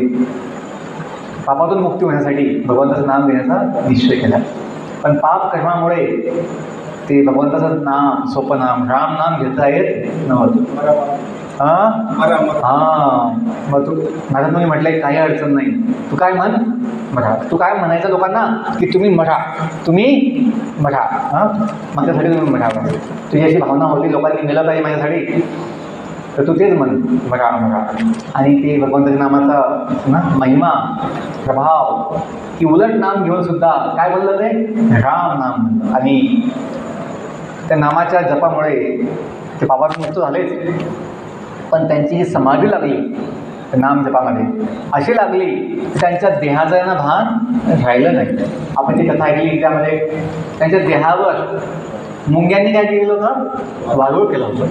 पापातून मुक्ती होण्यासाठी भगवंताचं नाम घेण्याचा निश्चय केला. पण पाप कर्मामुळे ते भगवंताचं नाम, सोपं नाम, राम नाम घेता येत नव्हतं. मग तू माझ्या तुम्ही म्हटलंय काही अडचण नाही, तू काय म्हण मरा. तू काय म्हणायचं लोकांना की तुम्ही मरा, तुम्ही मरा, माझ्यासाठी तुम्ही मरावं. तुझी अशी भावना होती लोकांनी नेलं पाहिजे माझ्यासाठी, तर तू तेच म्हण मरा. आणि ते भगवंताच्या नामाचा महिमा, प्रभाव, की उलट नाम घेऊन सुद्धा काय बोललं ते राम नाम म्हणलं. आणि त्या नामाच्या जपामुळे ते पापातून मुक्त झालेच, पण त्यांची जी समाधी लागली नाम जपामध्ये अशी लागली की त्यांच्या देहाचं यांना भान राहिलं नाही. आपण जी कथा ऐकली त्यामध्ये त्यांच्या देहावर मुंग्यांनी काय केलं होतं? वाळूळ केलं होतं.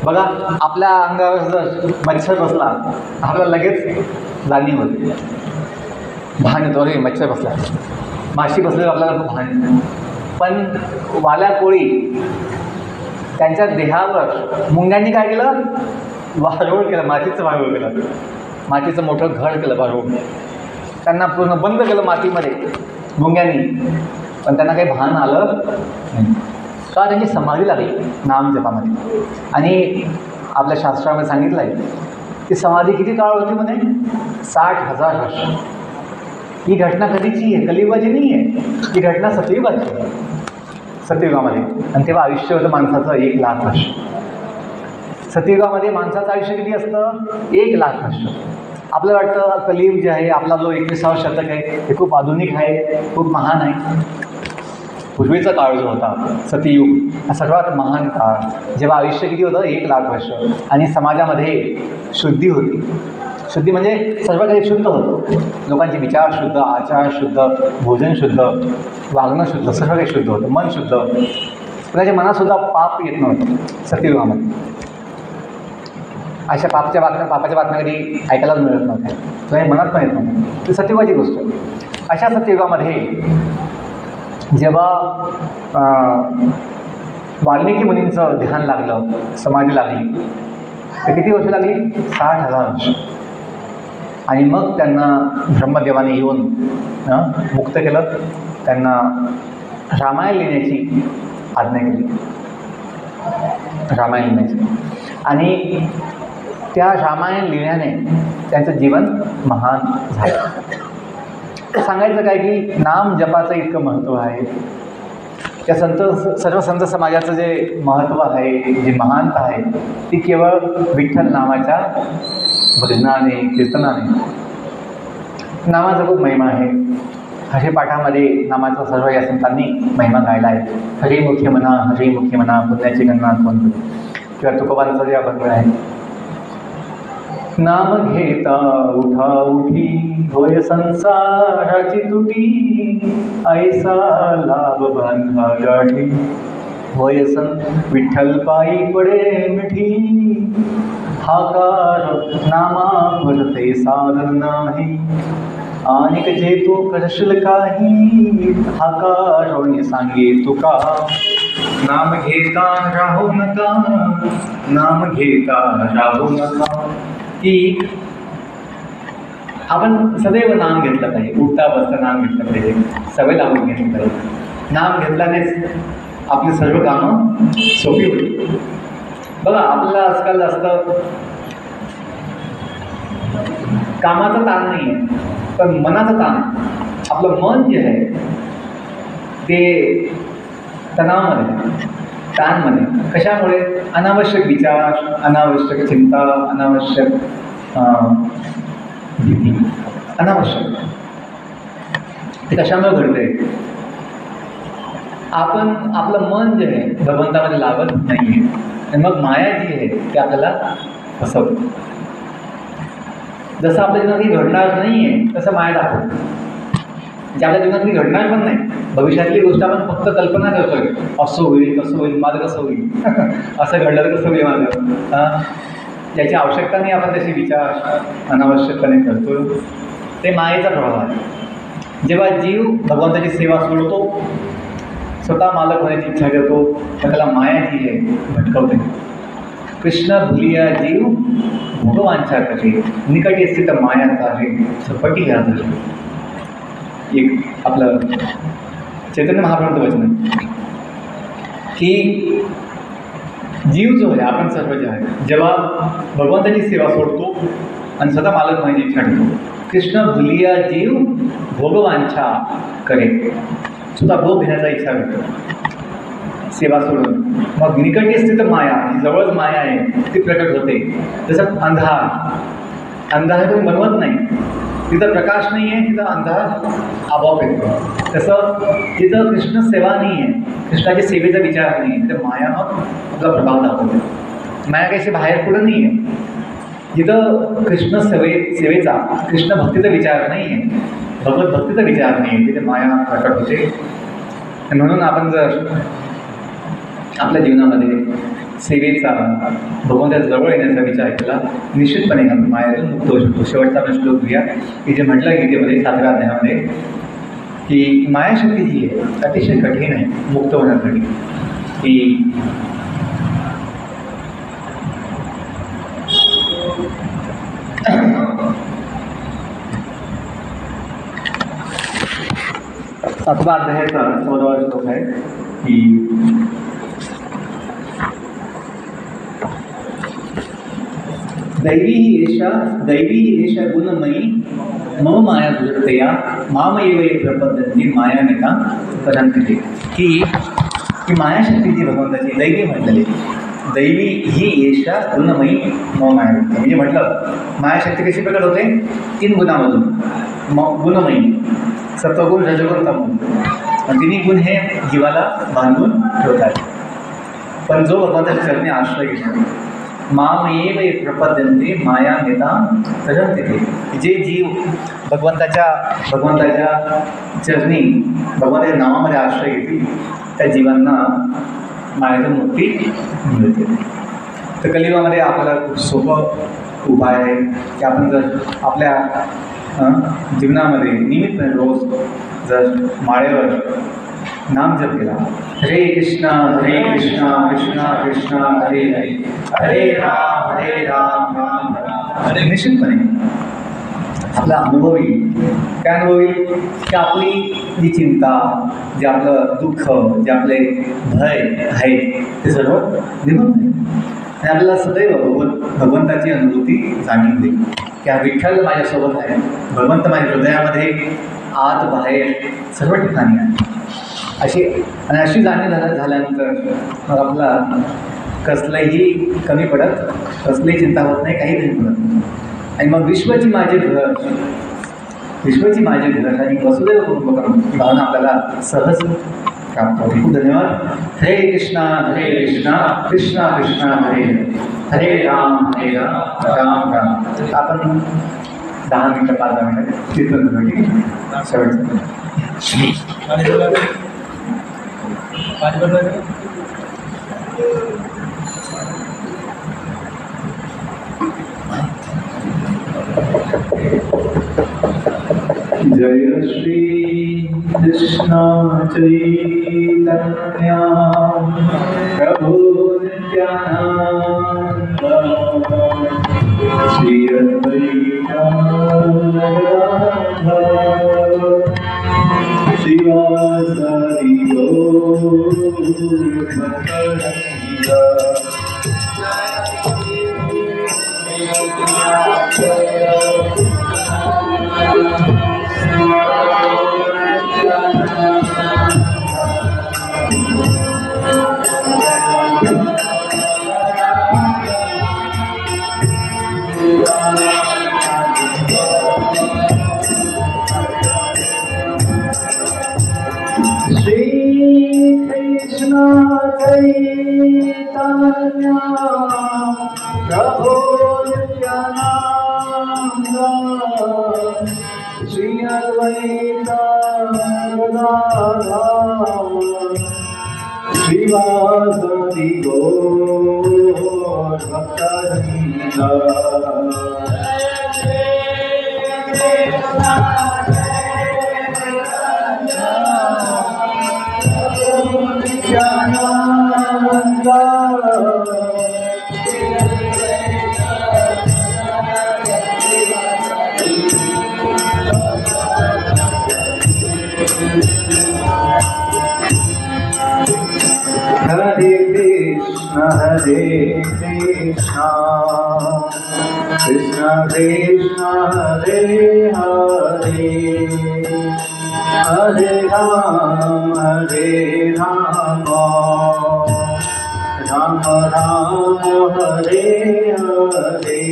बघा, आपल्या अंगावर जर मच्छर बसला आपल्याला लगेच जाणीव होते, भान येतो, अरे मच्छर बसला, माशी बसले आपल्याला खूप भान. पण वाल्या कोळी त्यांच्या देहावर मुंग्यांनी काय केलं? वाळवळ केलं, मातीचं वाळवळ केलं, मातीचं मोठं घर केलं वाळवळ. त्यांना पूर्ण बंद केलं मातीमध्ये मुंग्यांनी, पण त्यांना काही भान आलं नाही. का? त्यांची समाधी लागली नाम जपामध्ये. आणि आपल्या शास्त्रामध्ये सांगितलं आहे की समाधी किती काळ होती म्हणे? 60,000 वर्ष. ही घटना कधीची आहे? कलियुगाची नाही आहे, ही घटना सतयुगाची आहे, सतयुगामध्ये. आणि तेव्हा आयुष्य होतं माणसाचं 1,00,000 वर्ष. सतयुगामध्ये माणसाचं आयुष्य किती असतं? 1,00,000 वर्ष. आपलं वाटतं कलियुग जे आहे, आपला जो 21वा शतक आहे हे खूप आधुनिक आहे, खूप महान आहे. पूर्वीचा काळ जो होता सतयुग हा सर्वात महान काळ, जेव्हा आयुष्य किती होतं? 1,00,000 वर्ष. आणि समाजामध्ये शुद्धी होती. शुद्धी म्हणजे सर्व काही शुद्ध होतं. लोकांचे विचार शुद्ध, आचार शुद्ध, भोजन शुद्ध, वागणं शुद्ध, सर्व काही शुद्ध होतं. मन शुद्ध, कुणाच्या मनातसुद्धा पाप येत नव्हतं सतयुगामध्ये. अशा पापाच्या बातम्या कधी ऐकायलाच मिळत नव्हत्या, तुला मनात पण येत नव्हतं. ती सतयुगाची गोष्ट. अशा सतयुगामध्ये जेव्हा वाल्मिकी मुनींचं ध्यान लागलं, समाधी लागली, तर किती वर्ष लागली? 60,000 वर्ष. आणि मग त्यांना ब्रह्मदेवाने येऊन मुक्त केलं. त्यांना रामायण लिहिण्याची आज्ञा केली, रामायण लिहिण्याची. आणि त्या रामायण लिहिण्याने त्यांचं जीवन महान झालं. सांगायचं काय की नाम जपाचं इतकं महत्त्व आहे. त्या सर्व संत समाजाचं जे महत्त्व आहे, जी महानता आहे, ती केवळ विठ्ठल नामाच्या भजनाने, कीर्तनाने. नामाचा खूप महिमा आहे. हरिपाठामध्ये नामाचा सर्व या संतांनी महिमा गायला आहे. हरिमुखी म्हणा, हरिमुखी म्हणा, पुण्याची गणना कोण किंवा तुकोबांचा जे अभंग आहे. नाम घेता उठा उठी होय संसाराची तुटी, ऐसा लाभ बांधा गाठी होय विठ्ठल पायी पडे मिठी. हाकार नामा फलते साधन नाही, अनेक जे तू करशील काही, हाकारोने सांगे तुका. नाम घेता राहू नका, नाम घेता राहू नका. की आपण सदैव नाम घेतलं पाहिजे, उठता बसता नाम घेतलं पाहिजे, सवय लावून घेतली पाहिजे. नाम घेतल्यानेच आपली सर्व कामं सोपी होती. बघा, आपल्याला आजकाल जास्त कामाचा ताण नाही आहे, पण मनाचा ताण. आपलं मन जे आहे ते तणावामध्ये, ताणमध्ये. कशामुळे? अनावश्यक विचार, अनावश्यक चिंता, अनावश्यक भीती, अनावश्यक. ते कशामुळे घडते? आपण आपलं मन जे आहे भगवंतामध्ये लागत नाही आहे, आणि मग माया जी आहे ती आपल्याला फसवते. जसं आपल्या जीवनात काही घडणार नाही आहे तसं माया दाखवते. म्हणजे आपल्या जीवनात काही घडणार पण नाही, भविष्यातली गोष्ट आपण फक्त कल्पना करतोय. असं होईल, कसं होईल, माझं कसं होईल, असं घडलं तर कसं होईल माझं. ज्याची आवश्यकता नाही आपण त्याचे विचार अनावश्यकपणे करतो. ते मायेचा प्रभाव आहे. जेव्हा जीव भगवंताची सेवा सोडतो, स्वतः मालक होण्याची इच्छा करतो, तर त्याला माया जी आहे भटकवते. कृष्ण भुलिया जीव भगवांच्या करी, निकटे स्थित माया आहे झपटी घ्या. एक आपलं चैतन्य महाप्रभूंचं वचन आहे की जीव जो आहे, आपण सर्व जे आहे, जेव्हा भगवंताची सेवा सोडतो आणि स्वतः मालक होण्याची इच्छा ठेवतो, कृष्ण भुलिया जीव भोगवांछा करे, स्वतः भोग घेण्याचा इच्छा करतो सेवा सोडून. मग निकटे स्थित माया, जवळच माया आहे ती प्रकट होते. जसं अंधार तुम्ही बनवत नाही, तिथं प्रकाश नाही आहे, तिथं अंधार आपोआप येतो. तसं तिथं कृष्ण सेवा नाही आहे, कृष्णाच्या सेवेचा विचार नाही आहे, तिथं माया मग आपला प्रभाव दाखवते. माया कशी बाहेर पुढं नाही आहे. जिथं कृष्ण सेवेचा, कृष्ण भक्तीचा विचार नाही आहे, भगवत भक्तीचा विचार नाही आहे, तिथे माया प्रकट होते. म्हणून आपण जर आपल्या जीवनामध्ये सेवेचा, भगवंताच्या जवळ येण्याचा विचार केला, निश्चितपणे आपण मायातून मुक्त होऊ शकतो. शेवटचा आपण श्लोक घेऊया की जे म्हटलं गीतेमध्ये 7व्या अध्यायामध्ये की मायाशक्ती जी आहे अतिशय कठीण आहे मुक्त होण्यासाठी. की सातवा अध्यायाचा 14वा श्लोक आहे की दैवी एषा गुणमयी मम माया दुरतया माम एव ये प्रपद्यन्ते माया नेता कथंते. की मायाशक्ती जी भगवंताची दैवी म्हटलेली, दैवी ही एषा गुणमयी मम माया. म्हणजे म्हटलं मायाशक्ती कशी प्रकट होते? 3 गुणामधून. गुणमयी, सत्वगुण, रजगुण, तमगुण. तिन्ही गुण हे जीवाला बांधून ठेवतात. पण जो भगवंताच्या चरणी आश्रय घेतो, मामेव प्रपद्यन्ते माया नेता तजन्ते. जे जीव भगवंताच्या चरणी, भगवंताच्या नावामध्ये आश्रय घेतील त्या जीवांना मायातून मुक्ती मिळते. तर कलियुगामध्ये आपल्याला खूप सोपं उपाय आहे की आपण जर आपल्या जीवनामध्ये नियमितपणे रोज जर माळेवर नाम जप केला, हरे कृष्णा कृष्णा कृष्णा हरे हरे, हरे राम राम राम हरे, निश्चितपणे आपला अनुभव येईल. काय अनुभव येईल की आपली जी चिंता, जे आपलं दुःख, जे आपले भय आहे ते सर्व निघून जाईल आणि आपल्याला सदैव भगवंताची अनुभूती जाणीव होईल की हा विठ्ठल माझ्यासोबत आहे, भगवंत माझ्या हृदयामध्ये आत बाहेर सर्व ठिकाणी आहे. अशी जाणीव झाल्यानंतर मग आपला कसलंही कमी पडत, कसलीही चिंता होत नाही, काही कमी पडत नाही. आणि मग विश्वची माझे घर आणि वसुदैव कुटुंबकम ही भावना आपल्याला सहज प्राप्त होते. खूप धन्यवाद. हरे कृष्णा कृष्णा कृष्णा हरे हरे राम राम राम. आपण 10 मिनटं 15 मिनटं कीर्तन करू. ठीक आहे, शेवटचं. जय श्री कृष्ण चैतन्य प्रभु नित्यानंद श्री अद्वैत शिवासादि गौर भक्तवृंद. प्रभु नित्यानंद श्री अद्वैत गदाधर श्रीवासदि गौर भक्तवृंद. Hare Krishna, Krishna Krishna Hare Hare, Hare Rama, Rama Rama Hare Hare.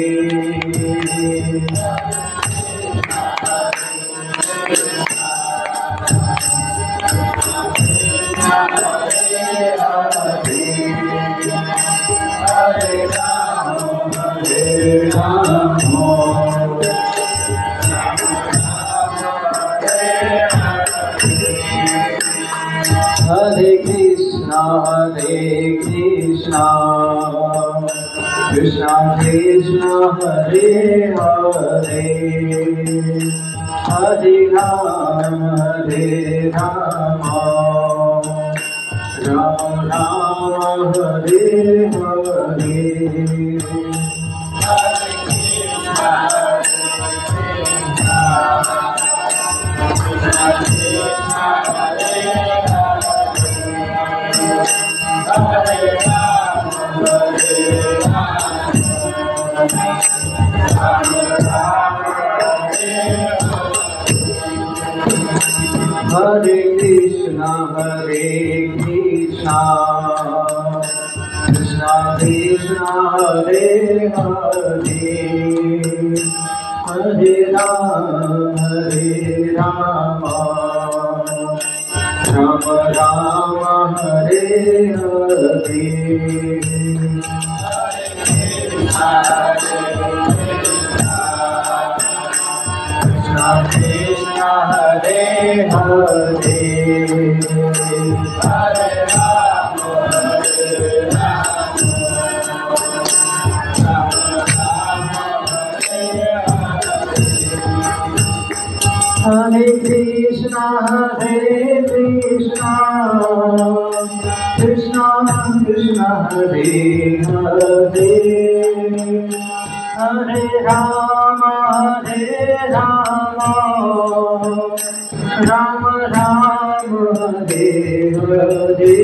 Hare Krishna, Krishna Krishna Hare Hare, Hare Rama, Rama Rama Hare Hare. Hare Krishna, Krishna Krishna Hare Hare, Hare Rama, Rama Rama Hare Hare. Krishna Krishna Hare Hare, Hare Rama, Hare Krishna, Krishna Krishna Hare Hare, Hare Rama, Hare Ram Ram Ram Hare Hare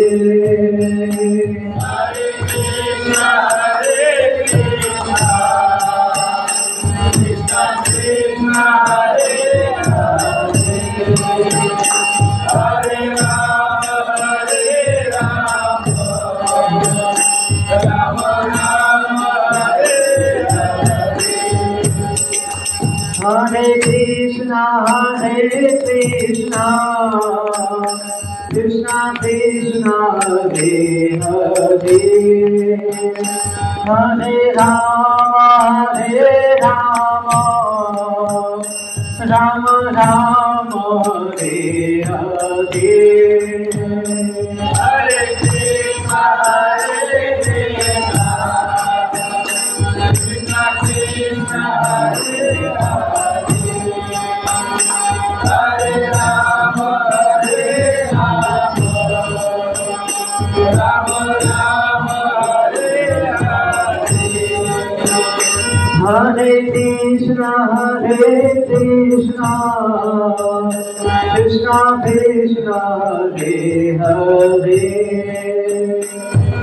Hare Krishna, Hare Krishna, Krishna Krishna, Hare Hare, Hare Rama, Hare Rama, Rama Rama, Hare Hare. Hare Krishna, Krishna Krishna, Hare Hare, Hare Rama, Rama Rama, Hare Hare. Hare Krishna, Hare Krishna, Krishna Krishna, Hare Hare,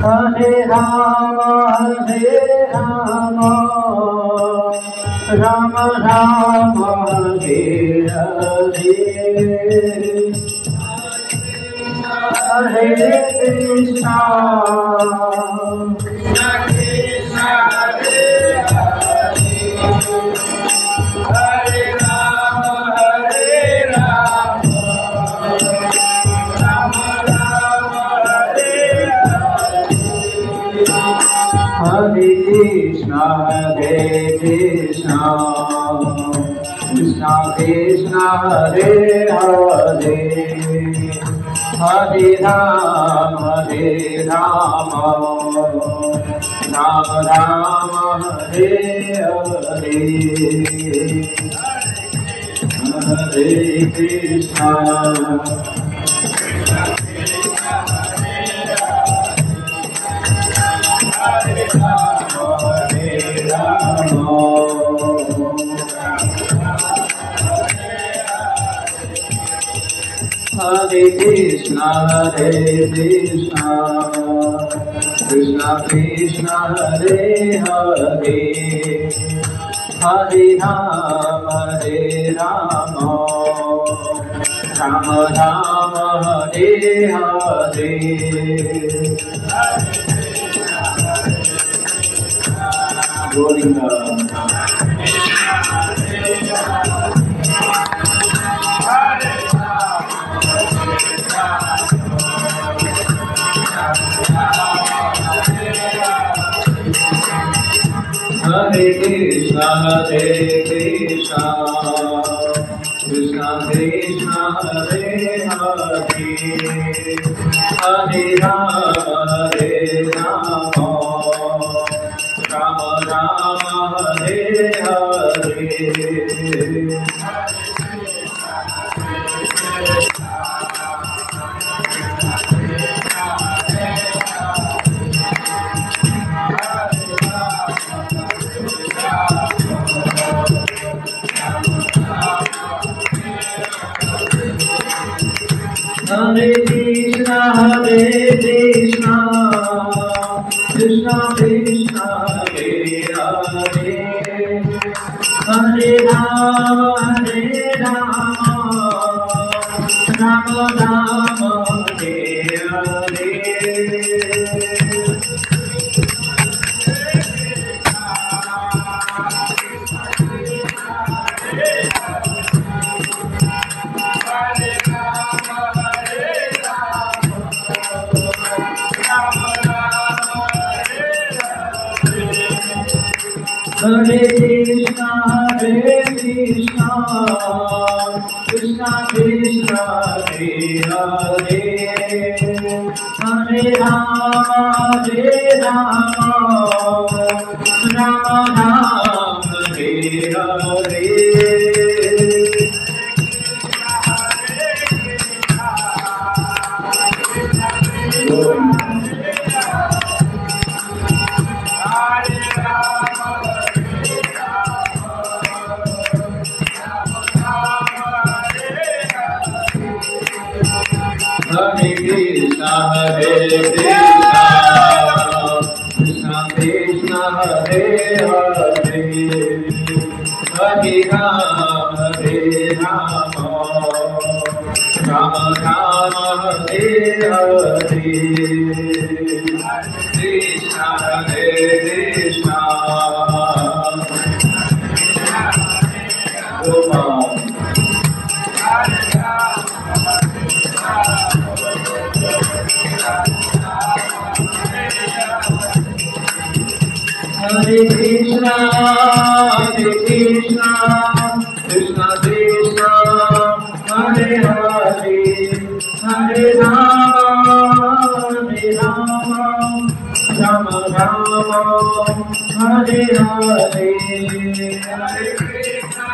Hare Rama, Hare Rama, Rama Rama, Hare Hare. Hare Krishna, Krishna Krishna, Hare Hare, Hare Rama, Rama Rama, Hare Hare. Hare Krishna, Krishna Krishna, Hare Hare, Hare Rama, Hare Rama, Rama Rama, Hare Hare. Hare Krishna, Krishna Krishna, Hare Hare, Hare Rama, Rama Rama, Hare Hare. Hare Krishna, Hare Rama, Hare Rama, Hare Krishna, Krishna Krishna, Hare Hare, Hare Rama, Rama Rama, Hare Hare. Govinda. Hare Krishna, Krishna Krishna, Hare Hare, Hare Rama, Rama Rama, Hare Hare. Hare Krishna, Krishna Krishna, Hare Hare, Hare Rama, Rama Rama, Hare Hare. Hare Krishna, Krishna Krishna, Hare Hare, Hare Rama, Rama Rama, Hare Hare. Krishna Krishna Krishna Hare Hare Hare Rama Rama Rama Hare Hare Krishna Krishna Rama Hare Krishna, Krishna Krishna, Hare Hare, Hare Rama, Rama Rama, Hare Hare, Hare Krishna,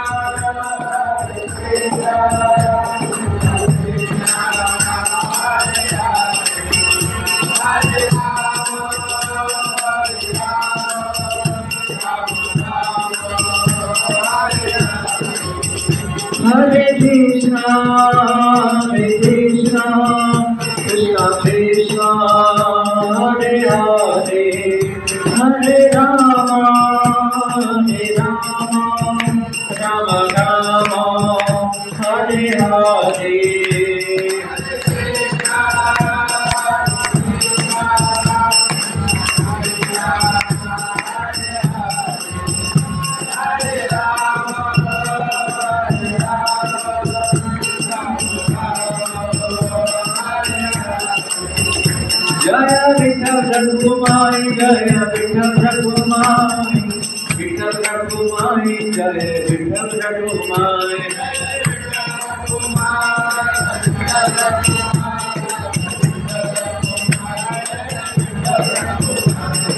Hare Krishna, Krishna Krishna, Hare Hare, Hare Rama, Rama Rama, Hare Hare. Jaya Vitthal Raghumayi, Jaya Vitthal Raghumayi, Vitthal Raghumayi, Jaya Vitthal Raghumayi,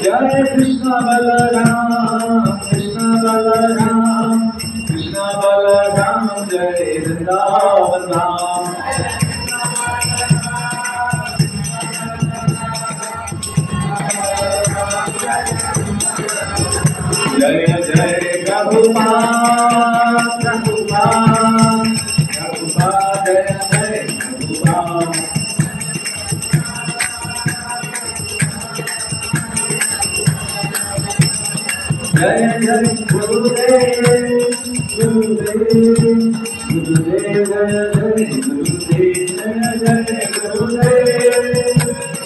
Jaya Krishna Balaram, Krishna Balaram, Krishna Balaram, Jaya Vrindavan Ram. Jaya Jaya Prabhupada, Prabhupada, Prabhupada, Jaya Jaya Prabhupada. Jaya Jaya Gurudev, Gurudev, Gurudev, Jaya Jaya Gurudev, Jaya Jaya Gurudev,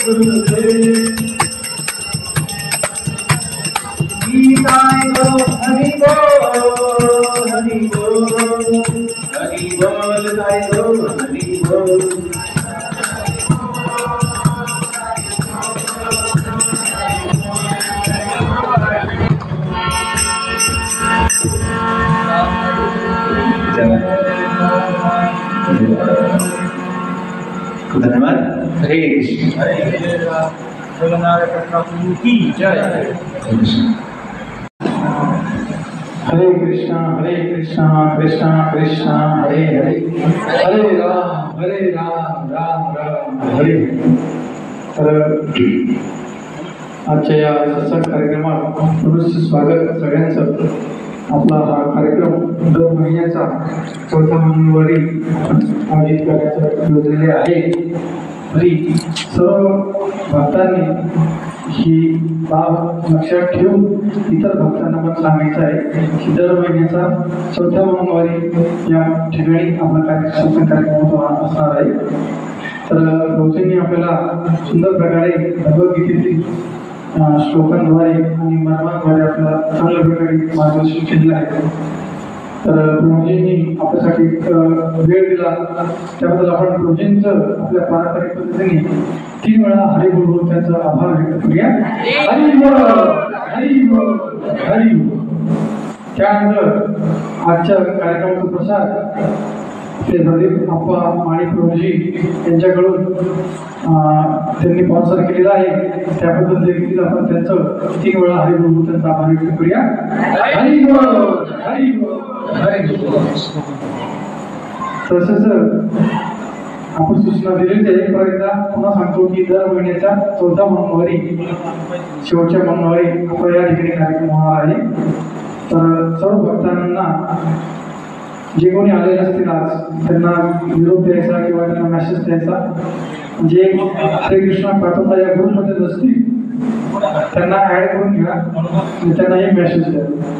Gurudev. Nitai Go, Hari Bol, Hari Bol, Hari Bol, Nitai Go, Hari Bol. धन्यवाद. हरे कृष्ण. की जय. हरे कृष्णा कृष्णा कृष्णा हरे हरे, हरे राम राम राम हरे. तर आजच्या या सत्संग कार्यक्रमात पुनश्च स्वागत सगळ्यांचं. आपला हा कार्यक्रम दर महिन्याचा चौथ्या मंगळवारी आयोजित करण्याचं योजलेले आहे. तरी सर्व भक्तांनी ही बाब लक्षात ठेवून इतर भक्तांना पण सांगायचं आहे की दर महिन्याचा चौथ्या मंगळवारी या ठिकाणी आपला सत्संग कार्यक्रम असणार आहे. तर रोजींनी आपल्याला सुंदर प्रकारे भगवद्गीतेतील श्लोकांद्वारे आणि मर्माद्वारे आपल्याला चांगल्या प्रकारे मार्गदर्शन केलेलं आहे. तर प्रभूजींनी आपल्यासाठी वेळ दिला त्याबद्दल आपण प्रभूजींचं आपल्या पारंपरिक पद्धतीने 3 वेळा हरी बोल त्यांचा आभार व्यक्त करूया. हरी बोल, हरी बोल, हरी बोल. त्यानंतर आजच्या कार्यक्रमाचा प्रसार ते प्रदीप आप्पा माळी प्रभूजी यांच्याकडून त्यांनी स्पॉन्सर केलेला आहे. त्याबद्दल देखील आपण त्यांचं 3 वेळा हरी बोल त्यांचा आभार व्यक्त करूया. हरी बोल, हरी बोल, हरी बोल. तसंच आपण सूचना दिलेली आहे. एकदा पुन्हा सांगतो की दर महिन्याच्या चौथ्या मंगळवारी शेवटच्या मंगळवारी आपण या ठिकाणी कार्यक्रम होणार आहे. तर सर्व भक्तांना जे कोणी आलेले असतील आज त्यांना निरोप द्यायचा किंवा त्यांना मेसेज द्यायचा जे हरे कृष्णा पाठवता या ग्रुपमध्ये नसतील त्यांना ॲड करून घ्या आणि त्यांना एक मेसेज द्या.